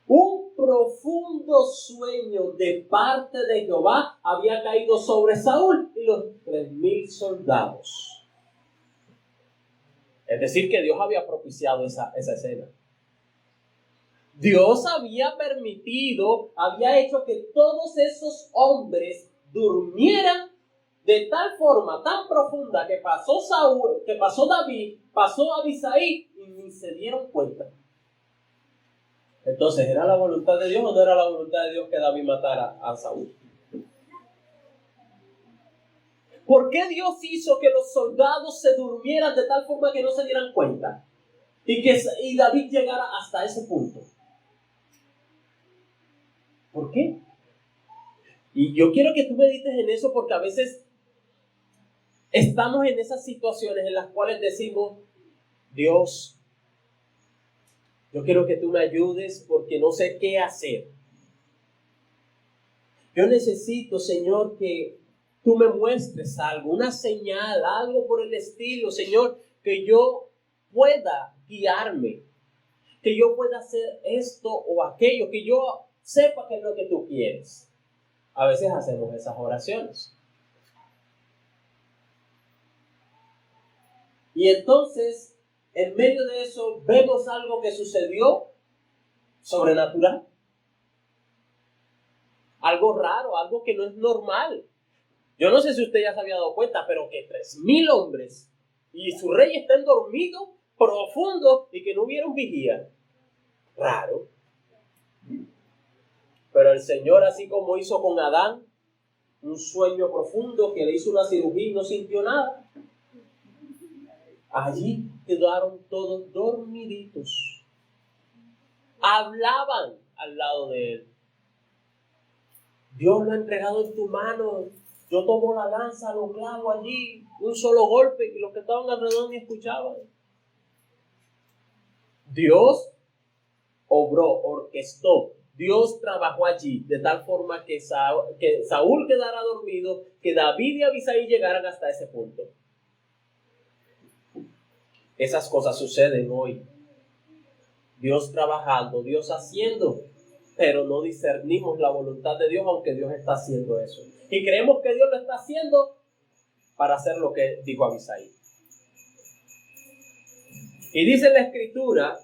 A: Un profundo sueño de parte de Jehová había caído sobre Saúl y los 3,000 soldados. Es decir, que Dios había propiciado esa escena. Dios había permitido, había hecho que todos esos hombres durmieran de tal forma tan profunda que pasó Saúl, que pasó David, pasó Abisai y ni se dieron cuenta. Entonces, ¿era la voluntad de Dios o no era la voluntad de Dios que David matara a Saúl? ¿Por qué Dios hizo que los soldados se durmieran de tal forma que no se dieran cuenta? Y David llegara hasta ese punto. ¿Por qué? Y yo quiero que tú medites en eso porque a veces estamos en esas situaciones en las cuales decimos, Dios, yo quiero que tú me ayudes porque no sé qué hacer. Yo necesito, Señor, que tú me muestres algo, una señal, algo por el estilo, Señor, que yo pueda guiarme, que yo pueda hacer esto o aquello, que yo sepa qué es lo que tú quieres. A veces hacemos esas oraciones. Y entonces, en medio de eso, vemos algo que sucedió sobrenatural. Algo raro, algo que no es normal. Yo no sé si usted ya se había dado cuenta, pero que 3,000 hombres y su rey estén dormidos, profundos, y que no hubiera un vigía. Raro. Pero el Señor, así como hizo con Adán, un sueño profundo que le hizo una cirugía y no sintió nada. Allí quedaron todos dormiditos. Hablaban al lado de él. Dios lo ha entregado en tu mano. Yo tomo la lanza, lo clavo allí, un solo golpe, y los que estaban alrededor ni escuchaban. Dios obró, orquestó. Dios trabajó allí de tal forma que Saúl quedara dormido, que David y Abisai llegaran hasta ese punto. Esas cosas suceden hoy. Dios trabajando, Dios haciendo, pero no discernimos la voluntad de Dios, aunque Dios está haciendo eso. Y creemos que Dios lo está haciendo para hacer lo que dijo Abisai. Y dice la Escritura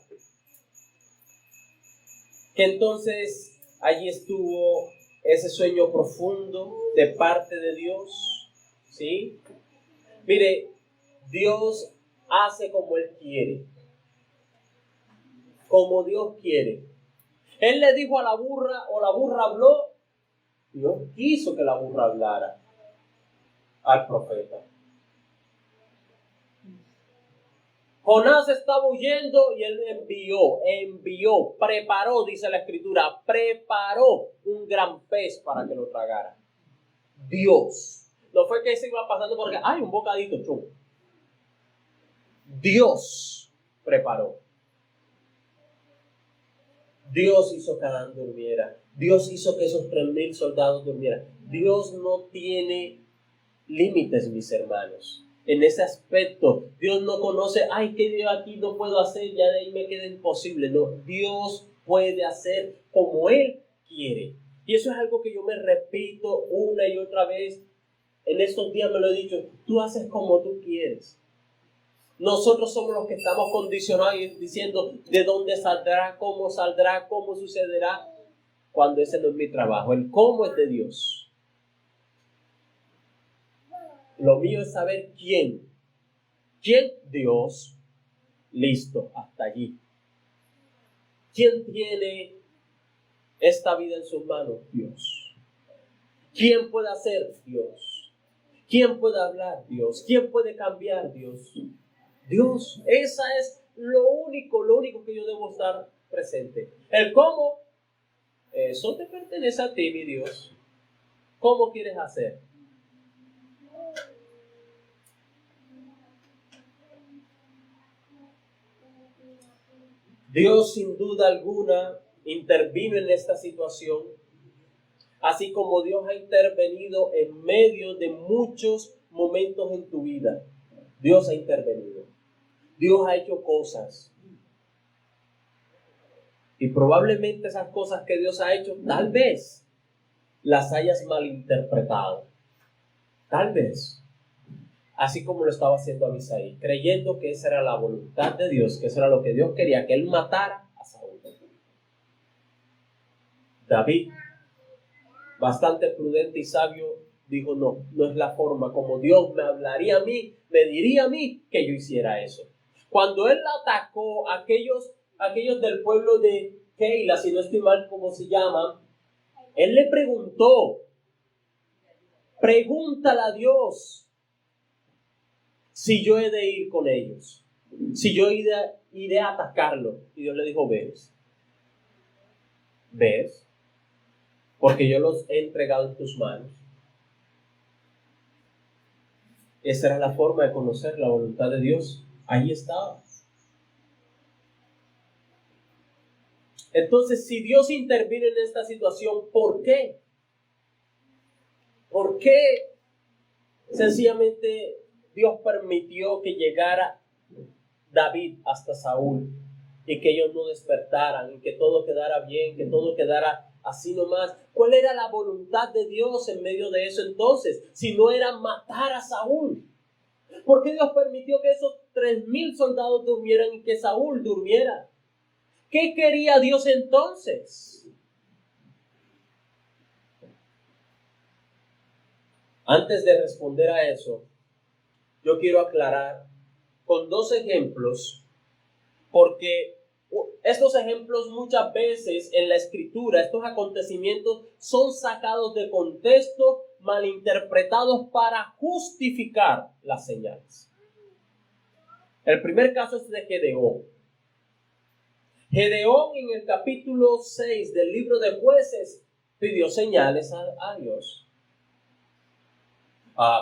A: que entonces allí estuvo ese sueño profundo de parte de Dios, ¿sí? Mire, Dios hace como Él quiere, como Dios quiere. Él le dijo a la burra, o la burra habló. Dios quiso que la burra hablara al profeta. Jonás estaba huyendo y él envió, preparó, dice la Escritura, preparó un gran pez para que lo tragara. Dios. No fue que se iba pasando porque hay un bocadito, chum. Dios preparó. Dios hizo que Adán durmiera. Dios hizo que esos 3,000 soldados durmieran. Dios no tiene límites, mis hermanos. En ese aspecto, Dios no conoce, ay, que yo aquí no puedo hacer, ya de ahí me queda imposible. No, Dios puede hacer como Él quiere. Y eso es algo que yo me repito una y otra vez. En estos días me lo he dicho, tú haces como tú quieres. Nosotros somos los que estamos condicionados y diciendo de dónde saldrá, cómo sucederá, cuando ese no es mi trabajo. El cómo es de Dios. Lo mío es saber quién. ¿Quién? Dios. Listo, hasta allí. ¿Quién tiene esta vida en sus manos? Dios. ¿Quién puede hacer? Dios. ¿Quién puede hablar? Dios. ¿Quién puede cambiar? Dios. Dios. Esa es lo único que yo debo estar presente. El cómo, eso te pertenece a ti, mi Dios. ¿Cómo quieres hacer? Dios sin duda alguna intervino en esta situación, así como Dios ha intervenido en medio de muchos momentos en tu vida. Dios ha intervenido. Dios ha hecho cosas. Y probablemente esas cosas que Dios ha hecho, tal vez las hayas malinterpretado. Tal vez. Así como lo estaba haciendo Abisai, creyendo que esa era la voluntad de Dios, que eso era lo que Dios quería, que él matara a Saúl. David, bastante prudente y sabio, dijo, no es la forma como Dios me hablaría a mí, me diría a mí que yo hiciera eso. Cuando él atacó a aquellos del pueblo de Keila, si no estoy mal como se llaman, él le preguntó, pregúntale a Dios si yo he de ir con ellos, si yo iré a atacarlo. Y Dios le dijo, ves, porque yo los he entregado en tus manos. Esa era la forma de conocer la voluntad de Dios. Ahí estaba. Entonces, si Dios interviene en esta situación, ¿por qué? ¿Por qué sencillamente Dios permitió que llegara David hasta Saúl y que ellos no despertaran y que todo quedara bien, que todo quedara así nomás? ¿Cuál era la voluntad de Dios en medio de eso entonces? Si no era matar a Saúl. ¿Por qué Dios permitió que esos 3,000 soldados durmieran y que Saúl durmiera? ¿Qué quería Dios entonces? Antes de responder a eso, yo quiero aclarar con 2 ejemplos, porque estos ejemplos muchas veces en la Escritura, estos acontecimientos son sacados de contexto, malinterpretados para justificar las señales. El primer caso es de Gedeón. Gedeón en el capítulo 6 del libro de Jueces pidió señales a Dios.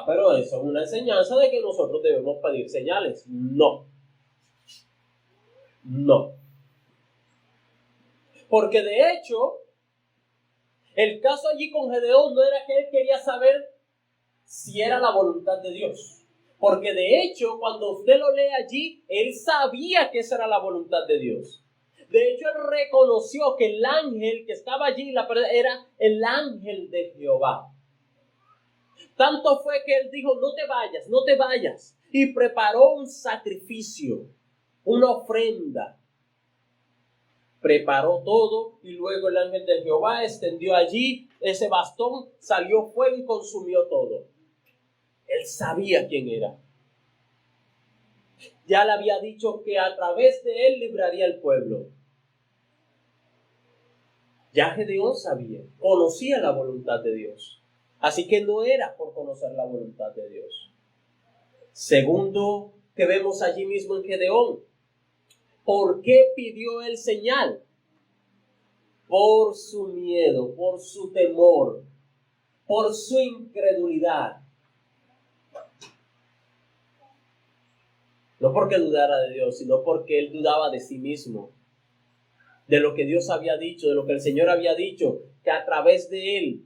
A: Pero eso es una enseñanza de que nosotros debemos pedir señales. No. Porque de hecho, el caso allí con Gedeón no era que él quería saber si era la voluntad de Dios. Porque de hecho, cuando usted lo lee allí, él sabía que esa era la voluntad de Dios. De hecho, él reconoció que el ángel que estaba allí era el ángel de Jehová. Tanto fue que él dijo, no te vayas. Y preparó un sacrificio, una ofrenda. Preparó todo y luego el ángel de Jehová extendió allí ese bastón, salió fuego y consumió todo. Él sabía quién era. Ya le había dicho que a través de él libraría al pueblo. Ya Gedeón sabía, conocía la voluntad de Dios. Así que no era por conocer la voluntad de Dios. Segundo, que vemos allí mismo en Gedeón. ¿Por qué pidió él señal? Por su miedo, por su temor, por su incredulidad. No porque dudara de Dios, sino porque él dudaba de sí mismo. De lo que Dios había dicho, de lo que el Señor había dicho, que a través de él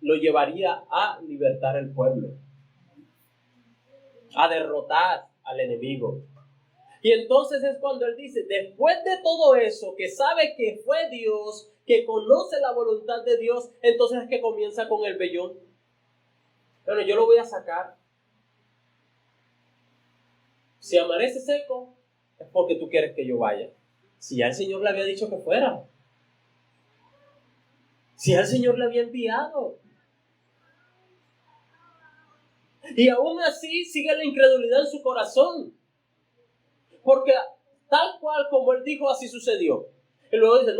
A: lo llevaría a libertar al pueblo, a derrotar al enemigo. Y entonces es cuando él dice, después de todo eso, que sabe que fue Dios, que conoce la voluntad de Dios, entonces es que comienza con el vellón. Bueno, yo lo voy a sacar. Si amanece seco, es porque tú quieres que yo vaya. Si ya el Señor le había dicho que fuera. Si ya el Señor le había enviado. Y aún así sigue la incredulidad en su corazón. Porque tal cual como él dijo, así sucedió. Y luego dice,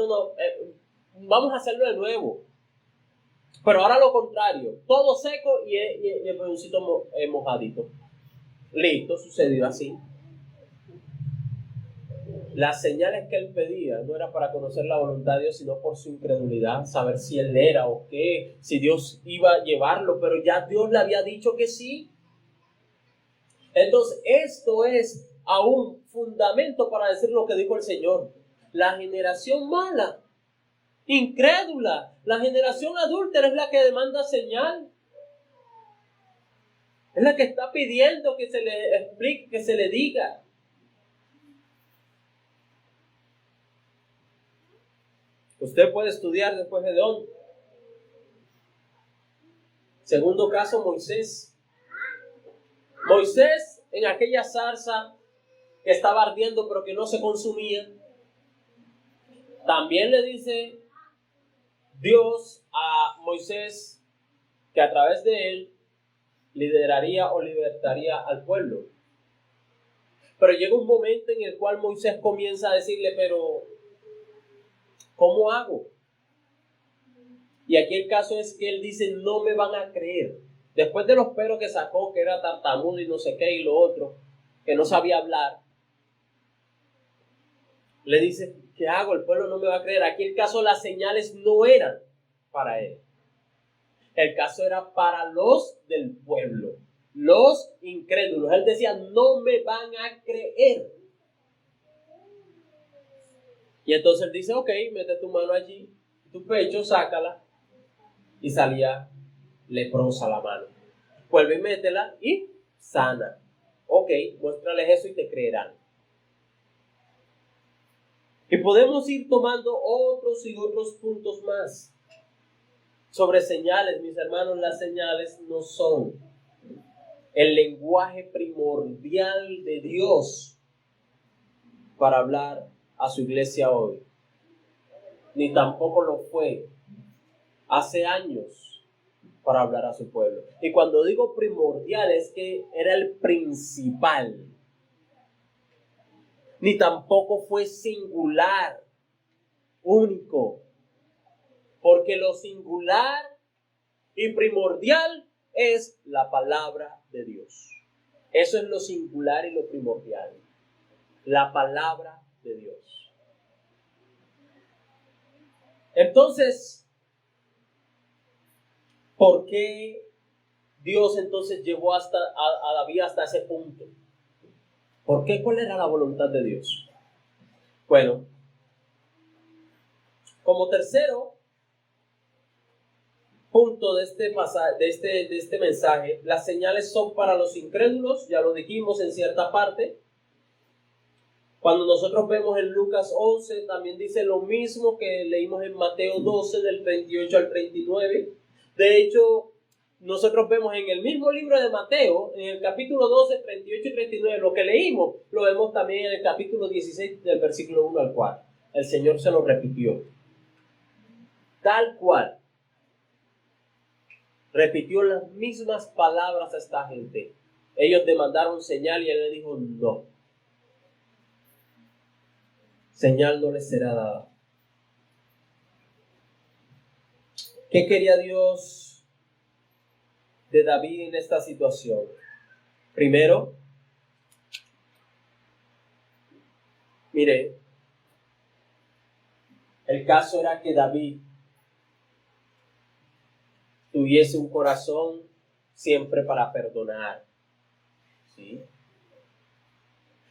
A: vamos a hacerlo de nuevo. Pero ahora lo contrario. Todo seco y el peoncito mojadito. Listo, sucedió así. Las señales que él pedía no era para conocer la voluntad de Dios, sino por su incredulidad, saber si él era o qué, si Dios iba a llevarlo, pero ya Dios le había dicho que sí. Entonces, esto es aún fundamento para decir lo que dijo el Señor. La generación mala, incrédula, la generación adúltera es la que demanda señal. Es la que está pidiendo que se le explique, que se le diga. Usted puede estudiar después de Gedeón. Segundo caso, Moisés. Moisés, en aquella zarza que estaba ardiendo pero que no se consumía, también le dice Dios a Moisés que a través de él lideraría o libertaría al pueblo. Pero llega un momento en el cual Moisés comienza a decirle, pero ¿cómo hago? Y aquí el caso es que él dice, no me van a creer. Después de los peros que sacó, que era tartamudo y no sé qué y lo otro, que no sabía hablar, le dice, ¿qué hago? El pueblo no me va a creer. Aquí el caso, las señales no eran para él. El caso era para los del pueblo, los incrédulos. Él decía, no me van a creer. Y entonces él dice, ok, mete tu mano allí, tu pecho, sácala. Y salía leprosa la mano. Vuelve y métela y sana. Ok, muéstrales eso y te creerán. Y podemos ir tomando otros y otros puntos más sobre señales. Mis hermanos, las señales no son el lenguaje primordial de Dios para hablar a su iglesia hoy. Ni tampoco lo fue hace años para hablar a su pueblo. Y cuando digo primordial es que era el principal. Ni tampoco fue singular, único. Porque lo singular y primordial es la palabra de Dios. Eso es lo singular y lo primordial. la palabra de Dios. Entonces, ¿por qué Dios entonces llevó a David hasta ese punto? ¿Por qué? ¿Cuál era la voluntad de Dios? Bueno, como tercero punto de este pasaje, de este mensaje, las señales son para los incrédulos, ya lo dijimos en cierta parte. Cuando nosotros vemos en Lucas 11, también dice lo mismo que leímos en Mateo 12, del 38 al 39. De hecho, nosotros vemos en el mismo libro de Mateo, en el capítulo 12, 38 y 39, lo que leímos, lo vemos también en el capítulo 16, del versículo 1 al 4. El Señor se lo repitió. Tal cual. Repitió las mismas palabras a esta gente. Ellos demandaron señal y él le dijo no. Señal no les será dada. ¿Qué quería Dios de David en esta situación? Primero, mire, el caso era que David tuviese un corazón siempre para perdonar. ¿Sí?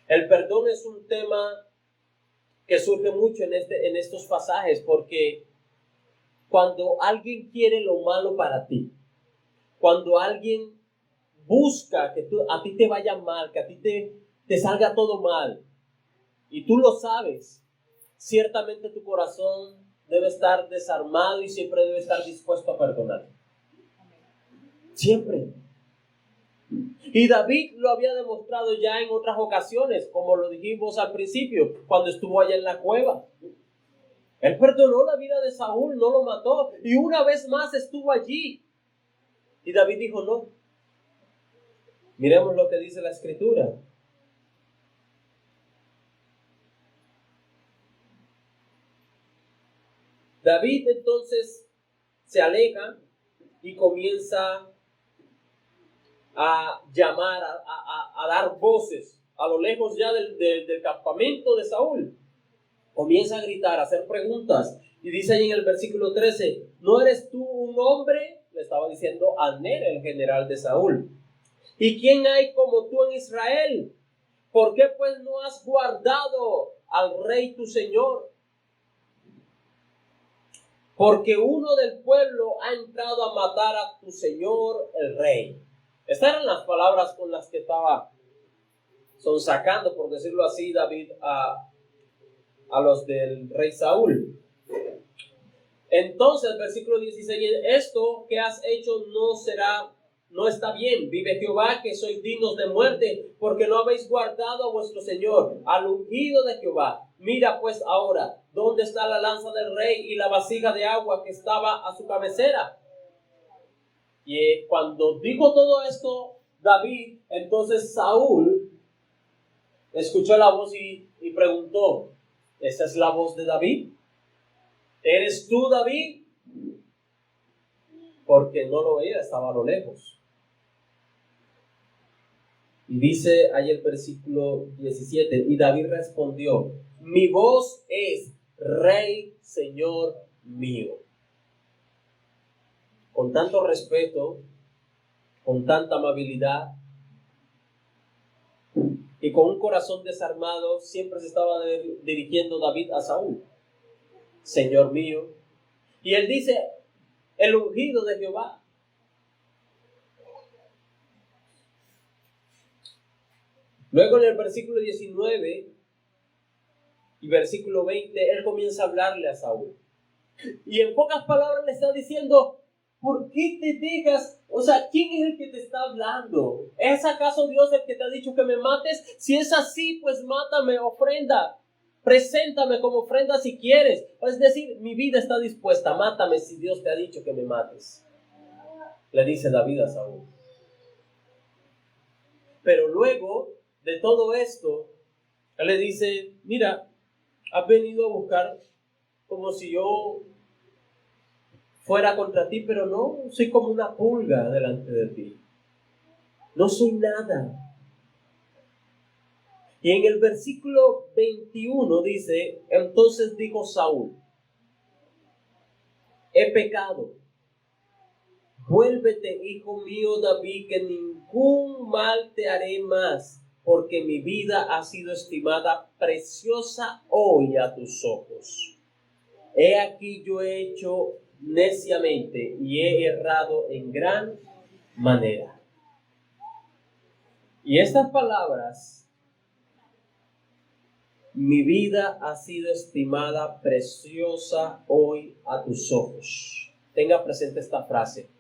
A: El perdón es un tema que surge mucho en estos pasajes, porque cuando alguien quiere lo malo para ti, cuando alguien busca que a ti te vaya mal, que a ti te salga todo mal, y tú lo sabes, ciertamente tu corazón debe estar desarmado y siempre debe estar dispuesto a perdonar. Siempre. Y David lo había demostrado ya en otras ocasiones, como lo dijimos al principio, cuando estuvo allá en la cueva. Él perdonó la vida de Saúl, no lo mató, y una vez más estuvo allí. Y David dijo no. Miremos lo que dice la Escritura. David entonces se aleja y comienza a llamar, a dar voces a lo lejos ya del campamento de Saúl. Comienza a gritar, a hacer preguntas. Y dice ahí en el versículo 13, ¿no eres tú un hombre? Le estaba diciendo a Ner, el general de Saúl. ¿Y quién hay como tú en Israel? ¿Por qué pues no has guardado al rey tu señor? Porque uno del pueblo ha entrado a matar a tu señor el rey. Estas eran las palabras con las que estaba sonsacando, por decirlo así, David a los del rey Saúl. Entonces, versículo 16, esto que has hecho no está bien. Vive Jehová, que sois dignos de muerte, porque no habéis guardado a vuestro Señor, al ungido de Jehová. Mira pues ahora, ¿dónde está la lanza del rey y la vasija de agua que estaba a su cabecera? Y cuando dijo todo esto David, entonces Saúl escuchó la voz y preguntó, ¿esta es la voz de David? ¿Eres tú, David? Porque no lo veía, estaba a lo lejos. Y dice ahí el versículo 17, y David respondió, mi voz es Rey, Señor mío. Con tanto respeto, con tanta amabilidad y con un corazón desarmado, siempre se estaba dirigiendo David a Saúl. Señor mío. Y él dice, el ungido de Jehová. Luego en el versículo 19 y versículo 20, él comienza a hablarle a Saúl. Y en pocas palabras le está diciendo, ¿por qué te dejas? O sea, ¿quién es el que te está hablando? ¿Es acaso Dios el que te ha dicho que me mates? Si es así, pues mátame, ofrenda. Preséntame como ofrenda si quieres. Es decir, mi vida está dispuesta. Mátame si Dios te ha dicho que me mates. Le dice David a Saúl. Pero luego de todo esto, él le dice, mira, has venido a buscar como si yo fuera contra ti, pero no, soy como una pulga delante de ti. No soy nada. Y en el versículo 21 dice, entonces dijo Saúl, he pecado. Vuélvete, hijo mío David, que ningún mal te haré más, porque mi vida ha sido estimada preciosa hoy a tus ojos. He aquí yo he hecho neciamente y he errado en gran manera. Y estas palabras, mi vida ha sido estimada preciosa hoy a tus ojos. Tenga presente esta frase,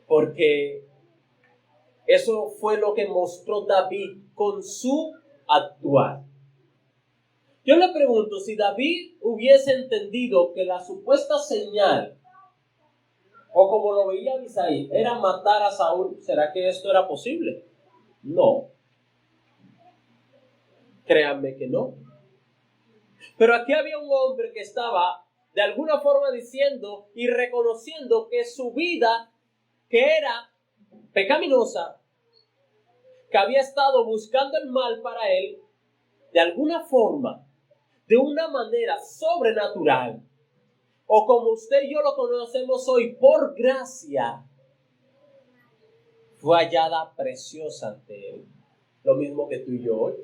A: porque eso fue lo que mostró David con su actuar. Yo le pregunto, si David hubiese entendido que la supuesta señal, o como lo veía Abisai, era matar a Saúl, ¿será que esto era posible? No. Créanme que no. Pero aquí había un hombre que estaba de alguna forma diciendo y reconociendo que su vida, que era pecaminosa, que había estado buscando el mal para él, de alguna forma, de una manera sobrenatural, o como usted y yo lo conocemos hoy, por gracia, fue hallada preciosa ante él. Lo mismo que tú y yo hoy.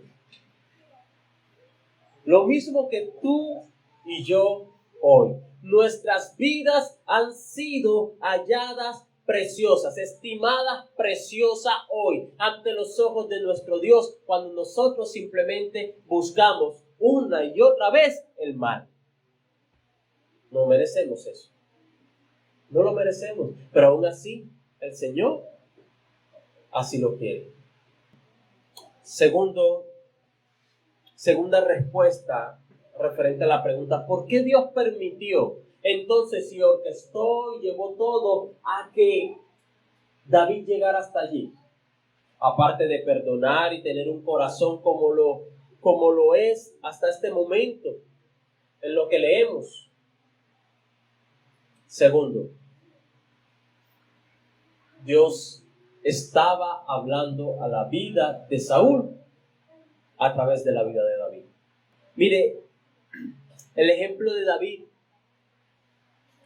A: Lo mismo que tú y yo hoy. Nuestras vidas han sido halladas preciosas, estimadas preciosas hoy ante los ojos de nuestro Dios, cuando nosotros simplemente buscamos una y otra vez el mal. No merecemos eso. No lo merecemos, pero aún así el Señor así lo quiere. Segunda respuesta referente a la pregunta, ¿por qué Dios permitió entonces y orquestó y llevó todo a que David llegara hasta allí? Aparte de perdonar y tener un corazón como lo es hasta este momento, en lo que leemos. Segundo, Dios estaba hablando a la vida de Saúl a través de la vida de David. Mire, el ejemplo de David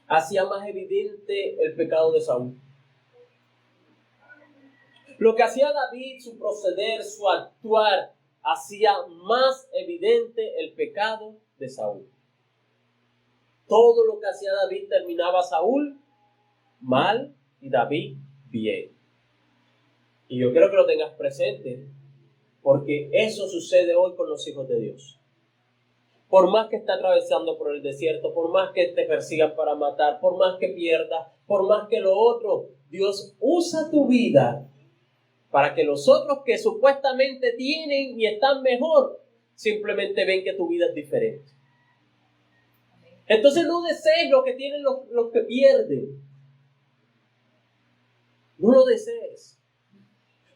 A: hacía más evidente el pecado de Saúl. Lo que hacía David, su proceder, su actuar, hacía más evidente el pecado de Saúl. Todo lo que hacía David terminaba Saúl mal y David bien. Y yo quiero que lo tengas presente, porque eso sucede hoy con los hijos de Dios. Por más que esté atravesando por el desierto, por más que te persigan para matar, por más que pierdas, por más que lo otro, Dios usa tu vida para que los otros que supuestamente tienen y están mejor, simplemente ven que tu vida es diferente. Entonces no desees lo que tienen los que pierden. No lo desees.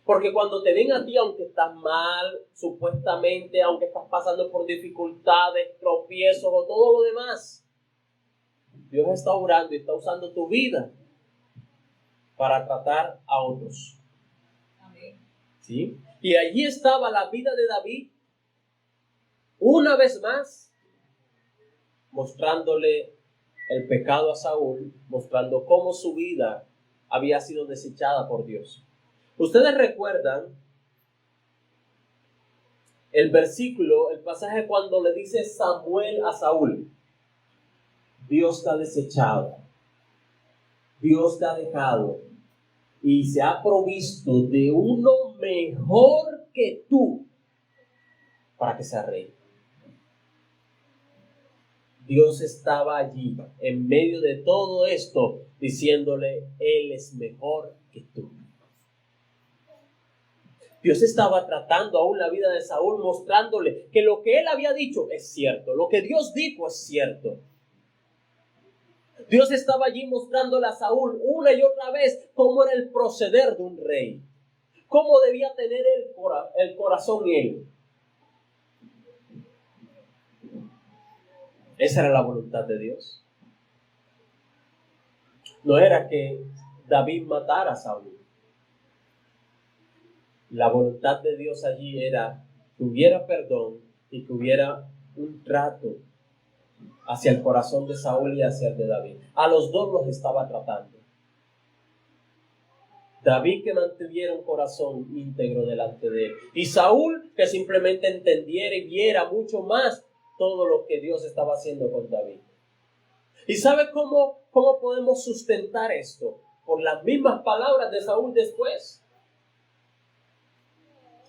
A: Porque cuando te ven a ti, aunque estás mal, supuestamente, aunque estás pasando por dificultades, tropiezos o todo lo demás, Dios está obrando y está usando tu vida para tratar a otros. Amén. ¿Sí? Y allí estaba la vida de David, una vez más, mostrándole el pecado a Saúl, mostrando cómo su vida había sido desechada por Dios. Ustedes recuerdan el versículo, el pasaje cuando le dice Samuel a Saúl, Dios te ha desechado, Dios te ha dejado y se ha provisto de uno mejor que tú para que sea rey. Dios estaba allí en medio de todo esto diciéndole, Él es mejor que tú. Dios estaba tratando aún la vida de Saúl, mostrándole que lo que él había dicho es cierto, lo que Dios dijo es cierto. Dios estaba allí mostrándole a Saúl una y otra vez cómo era el proceder de un rey, cómo debía tener el corazón él. Esa era la voluntad de Dios. No era que David matara a Saúl. La voluntad de Dios allí era que hubiera perdón y que hubiera un trato hacia el corazón de Saúl y hacia el de David. A los dos los estaba tratando. David, que mantuviera un corazón íntegro delante de él, y Saúl, que simplemente entendiera y viera mucho más todo lo que Dios estaba haciendo con David. ¿Y sabe cómo podemos sustentar esto? Por las mismas palabras de Saúl después.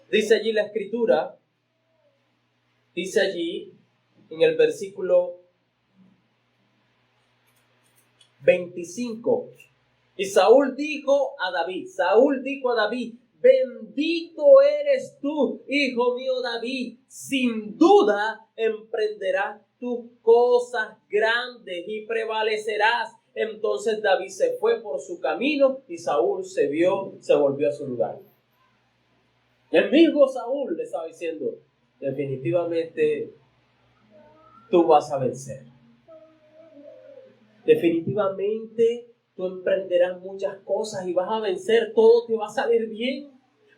A: Dice allí la Escritura, dice allí en el versículo 25, y Saúl dijo a David, bendito eres tú, hijo mío David, sin duda emprenderás tus cosas grandes y prevalecerás. Entonces David se fue por su camino y Saúl se volvió a su lugar. El mismo Saúl le estaba diciendo, definitivamente tú vas a vencer. Definitivamente tú emprenderás muchas cosas y vas a vencer, todo te va a salir bien.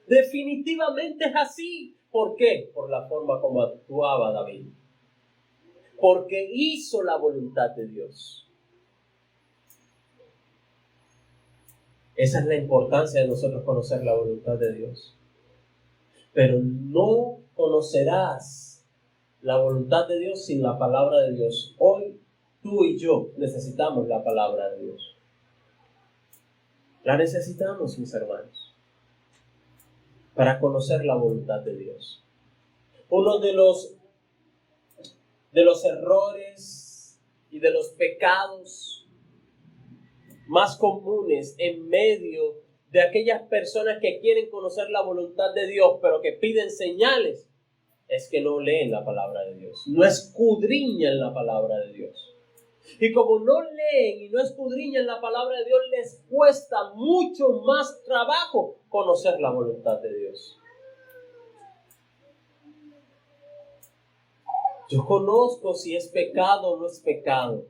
A: Definitivamente es así. ¿Por qué? Por la forma como actuaba David. Porque hizo la voluntad de Dios. Esa es la importancia de nosotros conocer la voluntad de Dios. Pero no conocerás la voluntad de Dios sin la palabra de Dios. Hoy tú y yo necesitamos la palabra de Dios. La necesitamos, mis hermanos, para conocer la voluntad de Dios. Uno de los errores y de los pecados más comunes en medio de aquellas personas que quieren conocer la voluntad de Dios, pero que piden señales, es que no leen la palabra de Dios, no escudriñan la palabra de Dios. Y como no leen y no escudriñan la palabra de Dios, les cuesta mucho más trabajo conocer la voluntad de Dios. Yo conozco si es pecado o no es pecado.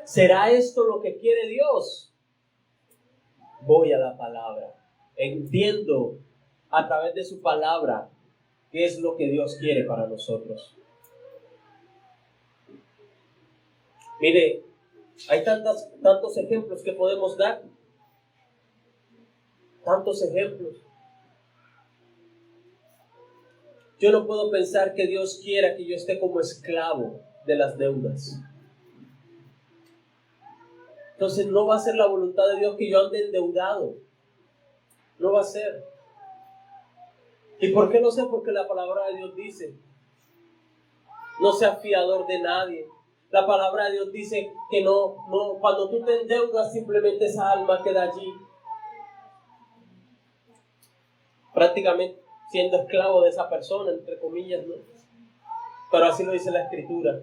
A: ¿Será esto lo que quiere Dios? Voy a la palabra. Entiendo a través de su palabra qué es lo que Dios quiere para nosotros. Mire, hay tantos ejemplos que podemos dar. Tantos ejemplos. Yo no puedo pensar que Dios quiera que yo esté como esclavo de las deudas. Entonces no va a ser la voluntad de Dios que yo ande endeudado. No va a ser. ¿Y por qué no sé? Porque la palabra de Dios dice, no seas fiador de nadie. La palabra de Dios dice que no, cuando tú te endeudas, simplemente esa alma queda allí, prácticamente siendo esclavo de esa persona, entre comillas, ¿no? Pero así lo dice la Escritura.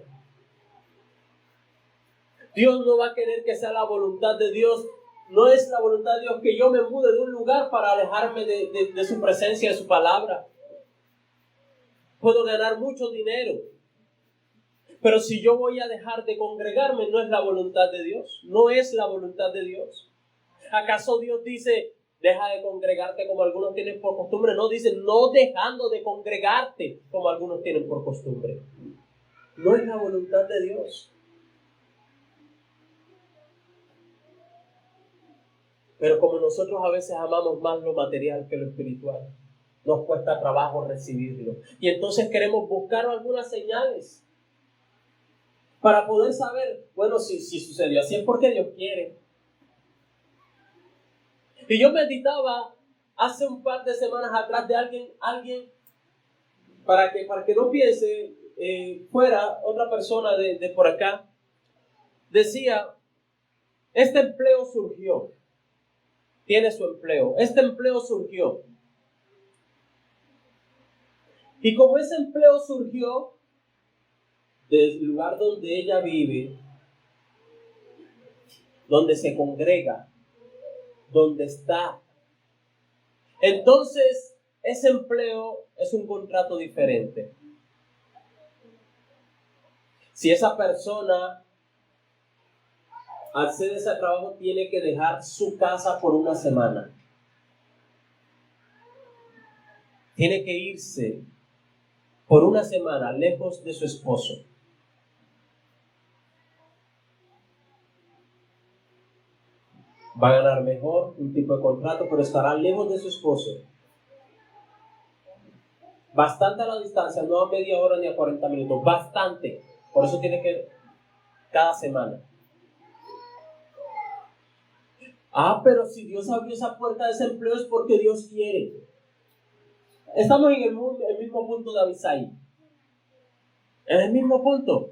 A: Dios no va a querer que sea la voluntad de Dios. No es la voluntad de Dios que yo me mude de un lugar para alejarme de su presencia, de su palabra. Puedo ganar mucho dinero, pero si yo voy a dejar de congregarme, no es la voluntad de Dios. No es la voluntad de Dios. ¿Acaso Dios dice, deja de congregarte como algunos tienen por costumbre? No, dice, no dejando de congregarte como algunos tienen por costumbre. No es la voluntad de Dios. Pero como nosotros a veces amamos más lo material que lo espiritual, nos cuesta trabajo recibirlo. Y entonces queremos buscar algunas señales para poder saber, bueno, si sucedió así es porque Dios quiere. Y yo meditaba hace un par de semanas atrás de alguien para que no piense fuera otra persona de por acá, decía, este empleo surgió, tiene su empleo, este empleo surgió. Y como ese empleo surgió del lugar donde ella vive, donde se congrega, donde está, entonces ese empleo es un contrato diferente. Si esa persona al hacer ese trabajo tiene que dejar su casa por una semana, tiene que irse por una semana lejos de su esposo. Va a ganar mejor un tipo de contrato, pero estará lejos de su esposo. Bastante a la distancia, no a media hora ni a 40 minutos, bastante. Por eso tiene que cada semana. Pero si Dios abrió esa puerta de desempleo es porque Dios quiere. Estamos en el mismo punto de Abisai. En el mismo punto.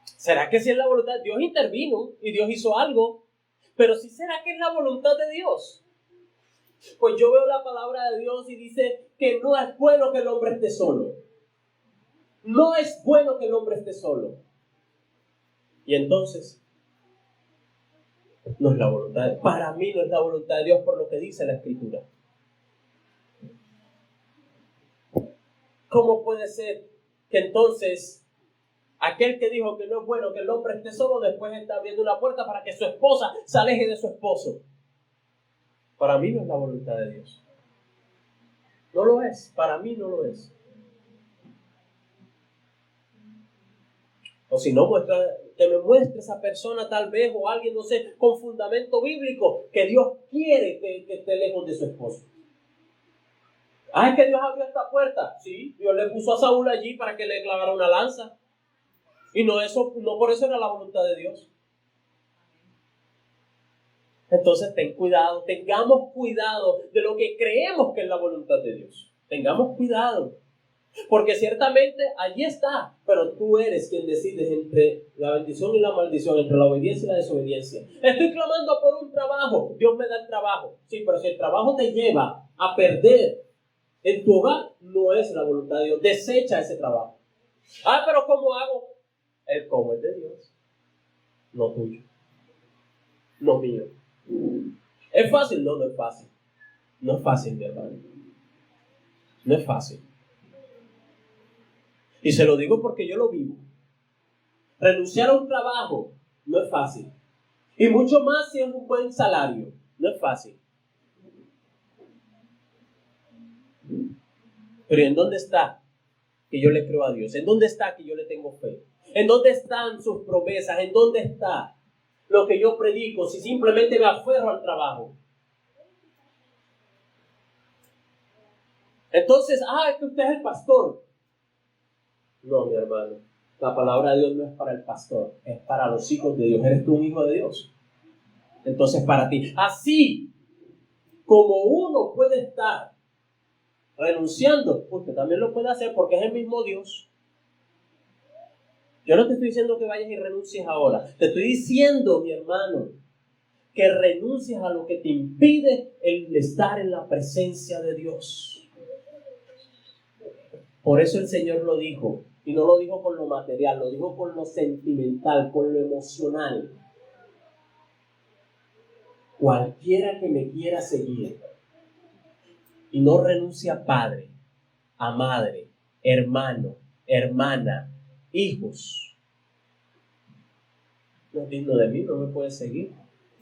A: ¿Será que si es la voluntad? Dios intervino y Dios hizo algo. Pero si será que es la voluntad de Dios. Pues yo veo la palabra de Dios y dice que no es bueno que el hombre esté solo. No es bueno que el hombre esté solo. Y entonces, no es la voluntad. Para mí no es la voluntad de Dios por lo que dice la Escritura. ¿Cómo puede ser que entonces aquel que dijo que no es bueno que el hombre esté solo después está abriendo una puerta para que su esposa se aleje de su esposo? Para mí no es la voluntad de Dios. No lo es. Para mí no lo es. O si no, que me muestre esa persona tal vez, o alguien, no sé, con fundamento bíblico, que Dios quiere que esté lejos de su esposo. Es que Dios abrió esta puerta. Sí, Dios le puso a Saúl allí para que le clavara una lanza. Y no por eso era la voluntad de Dios. Entonces ten cuidado, tengamos cuidado de lo que creemos que es la voluntad de Dios. Tengamos cuidado. Porque ciertamente allí está, pero tú eres quien decides entre la bendición y la maldición, entre la obediencia y la desobediencia. Estoy clamando por un trabajo, Dios me da el trabajo. Sí, pero si el trabajo te lleva a perder en tu hogar, no es la voluntad de Dios. Desecha ese trabajo. Pero ¿cómo hago? El cómo es de Dios, no tuyo, no mío. ¿Es fácil? No, no es fácil. No es fácil, mi hermano. No es fácil. Y se lo digo porque yo lo vivo. Renunciar a un trabajo no es fácil. Y mucho más si es un buen salario. No es fácil. Pero ¿en dónde está que yo le creo a Dios? ¿En dónde está que yo le tengo fe? ¿En dónde están sus promesas? ¿En dónde está lo que yo predico si simplemente me aferro al trabajo? Entonces, es que usted es el pastor. No, mi hermano. La palabra de Dios no es para el pastor, es para los hijos de Dios. ¿Eres tú un hijo de Dios? Entonces para ti. Así como uno puede estar renunciando, usted también lo puede hacer porque es el mismo Dios. Yo no te estoy diciendo que vayas y renuncies ahora. Te estoy diciendo, mi hermano, que renuncies a lo que te impide el estar en la presencia de Dios. Por eso el Señor lo dijo. Y no lo dijo con lo material, lo dijo con lo sentimental, con lo emocional. Cualquiera que me quiera seguir y no renuncie a padre, a madre, hermano, hermana, hijos, no es digno de mí, no me puede seguir.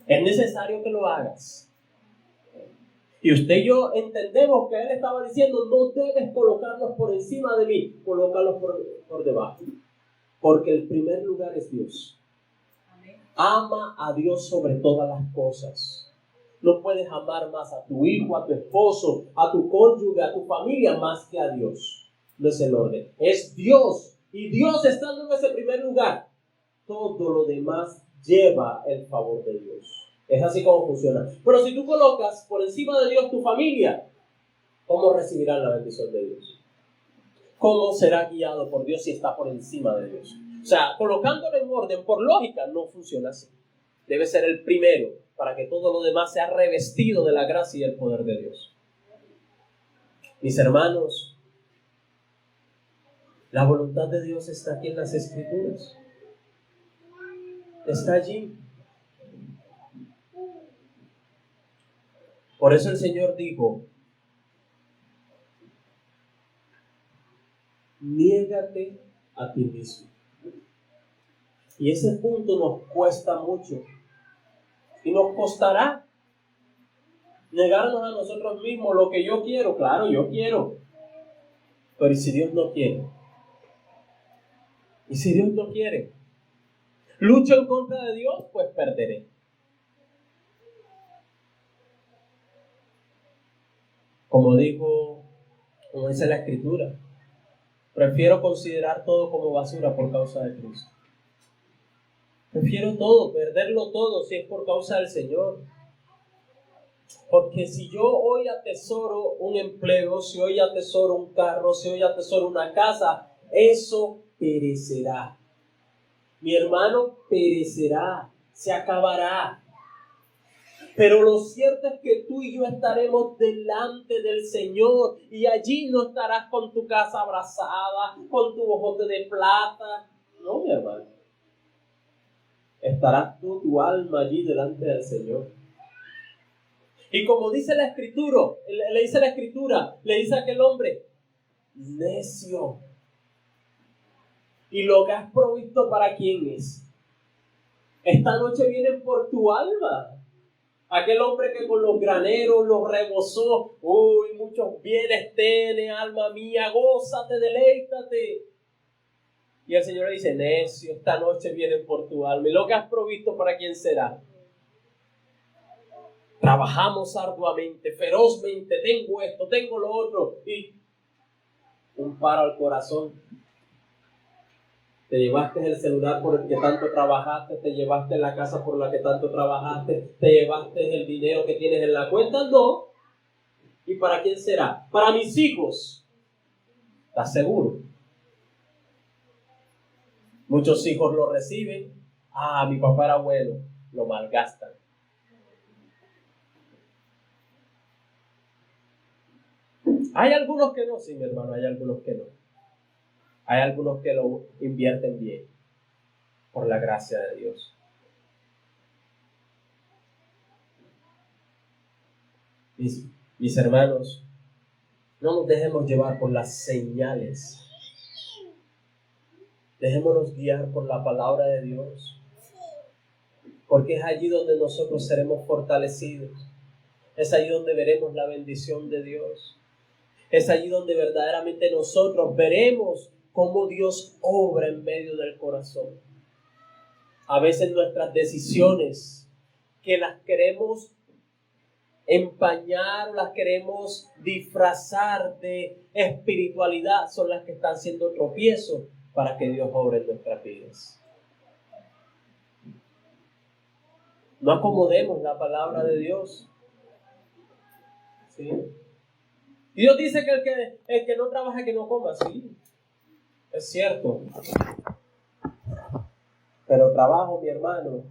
A: Es necesario que lo hagas. Y usted y yo entendemos que él estaba diciendo, no debes colocarlos por encima de mí, colócalos por debajo. Porque el primer lugar es Dios. Ama a Dios sobre todas las cosas. No puedes amar más a tu hijo, a tu esposo, a tu cónyuge, a tu familia más que a Dios. No es el orden, es Dios. Y Dios estando en ese primer lugar, todo lo demás lleva el favor de Dios. Es así como funciona. Pero si tú colocas por encima de Dios tu familia, ¿cómo recibirás la bendición de Dios? ¿Cómo será guiado por Dios si está por encima de Dios? O sea, colocándolo en orden, por lógica, no funciona así. Debe ser el primero para que todo lo demás sea revestido de la gracia y el poder de Dios. Mis hermanos, la voluntad de Dios está aquí en las Escrituras. Está allí. Por eso el Señor dijo, niégate a ti mismo. Y ese punto nos cuesta mucho. Y nos costará negarnos a nosotros mismos lo que yo quiero. Claro, yo quiero. Pero ¿y si Dios no quiere? ¿Y si Dios no quiere? ¿Lucho en contra de Dios? Pues perderé. Como dice la Escritura, prefiero considerar todo como basura por causa de Cristo. Prefiero todo, perderlo todo si es por causa del Señor. Porque si yo hoy atesoro un empleo, si hoy atesoro un carro, si hoy atesoro una casa, eso perecerá. Mi hermano, perecerá, se acabará. Pero lo cierto es que tú y yo estaremos delante del Señor y allí no estarás con tu casa abrazada, con tu bojote de plata. No, mi hermano. Estarás tú, tu alma allí delante del Señor. Y como dice la Escritura, le dice a aquel hombre, necio. ¿Y lo que has provisto para quién es? Esta noche vienen por tu alma. Aquel hombre que con los graneros los rebosó. Uy, muchos bienes tiene, alma mía, gózate, deleítate. Y el Señor le dice, necio, esta noche vienen por tu alma. ¿Y lo que has provisto para quién será? Trabajamos arduamente, ferozmente, tengo esto, tengo lo otro. Y un paro al corazón. Te llevaste el celular por el que tanto trabajaste, te llevaste la casa por la que tanto trabajaste, te llevaste el dinero que tienes en la cuenta, no. ¿Y para quién será? Para mis hijos. ¿Estás seguro? Muchos hijos lo reciben. Ah, mi papá era bueno. Lo malgastan. Hay algunos que no, sí, mi hermano, hay algunos que no. Hay algunos que lo invierten bien, por la gracia de Dios. Mis hermanos, no nos dejemos llevar por las señales. Dejémonos guiar por la palabra de Dios. Porque es allí donde nosotros seremos fortalecidos. Es allí donde veremos la bendición de Dios. Es allí donde verdaderamente nosotros veremos cómo Dios obra en medio del corazón. A veces nuestras decisiones, que las queremos empañar o las queremos disfrazar de espiritualidad, son las que están siendo tropiezos para que Dios obre en nuestras vidas. No acomodemos la palabra de Dios. ¿Sí? Dios dice que el que no trabaja, que no coma. Sí, es cierto. Pero trabajo, mi hermano,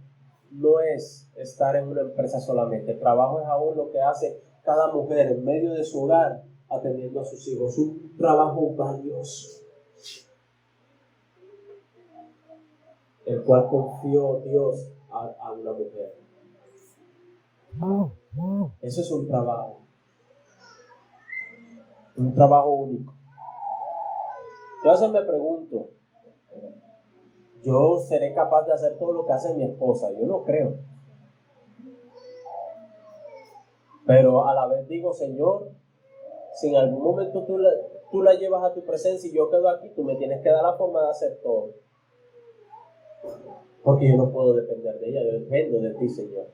A: no es estar en una empresa solamente. El trabajo es aún lo que hace cada mujer en medio de su hogar atendiendo a sus hijos. Un trabajo valioso, el cual confió Dios a una mujer. Eso es un trabajo único. Entonces me pregunto, ¿yo seré capaz de hacer todo lo que hace mi esposa? Yo no creo. Pero a la vez digo, Señor, si en algún momento tú la llevas a tu presencia y yo quedo aquí, tú me tienes que dar la forma de hacer todo. Porque yo no puedo depender de ella, yo dependo de ti, Señor.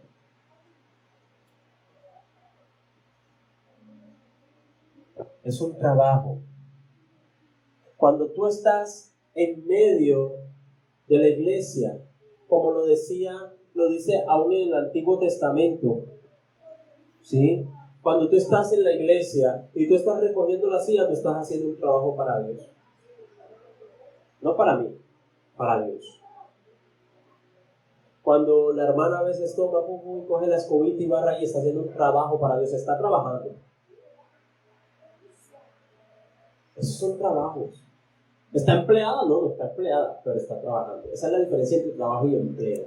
A: Es un trabajo. Cuando tú estás en medio de la iglesia, como lo dice aún en el Antiguo Testamento, ¿sí? Cuando tú estás en la iglesia y tú estás recogiendo la silla, tú estás haciendo un trabajo para Dios. No para mí, para Dios. Cuando la hermana a veces toma y coge la escobita y barra y está haciendo un trabajo para Dios, está trabajando. Esos son trabajos. ¿Está empleada? No está empleada, pero está trabajando. Esa es la diferencia entre trabajo y empleo.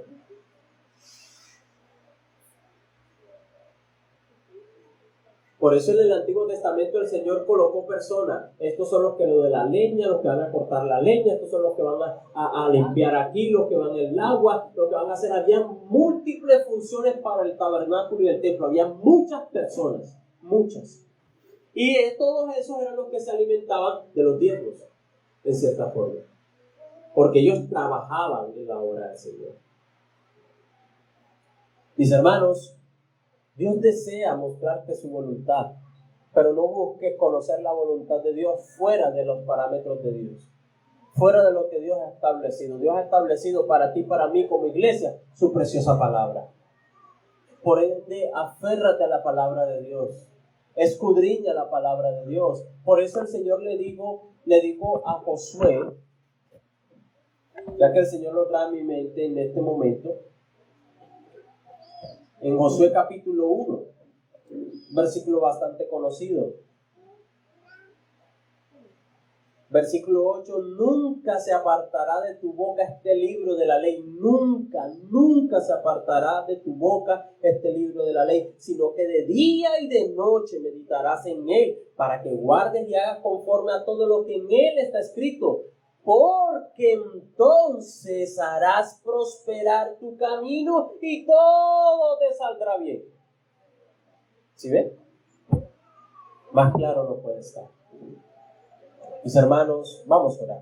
A: Por eso en el Antiguo Testamento el Señor colocó personas. Estos son los que lo de la leña, los que van a cortar la leña, estos son los que van a limpiar aquí, los que van en el agua, los que van a hacer. Había múltiples funciones para el tabernáculo y el templo. Había muchas personas, muchas. Y todos esos eran los que se alimentaban de los diezmos, en cierta forma. Porque ellos trabajaban en la obra del Señor. Mis hermanos, Dios desea mostrarte su voluntad, pero no busques conocer la voluntad de Dios fuera de los parámetros de Dios, fuera de lo que Dios ha establecido. Dios ha establecido para ti, para mí como iglesia, su preciosa palabra. Por ende, aférrate a la palabra de Dios. Escudriña la palabra de Dios. Por eso el Señor le dijo a Josué, ya que el Señor lo trae a mi mente en este momento, en Josué capítulo 1, versículo bastante conocido. Versículo 8, nunca se apartará de tu boca este libro de la ley, nunca se apartará de tu boca este libro de la ley, sino que de día y de noche meditarás en él, para que guardes y hagas conforme a todo lo que en él está escrito, porque entonces harás prosperar tu camino y todo te saldrá bien. ¿Sí ven? Más claro no puede estar. Mis hermanos, vamos a orar.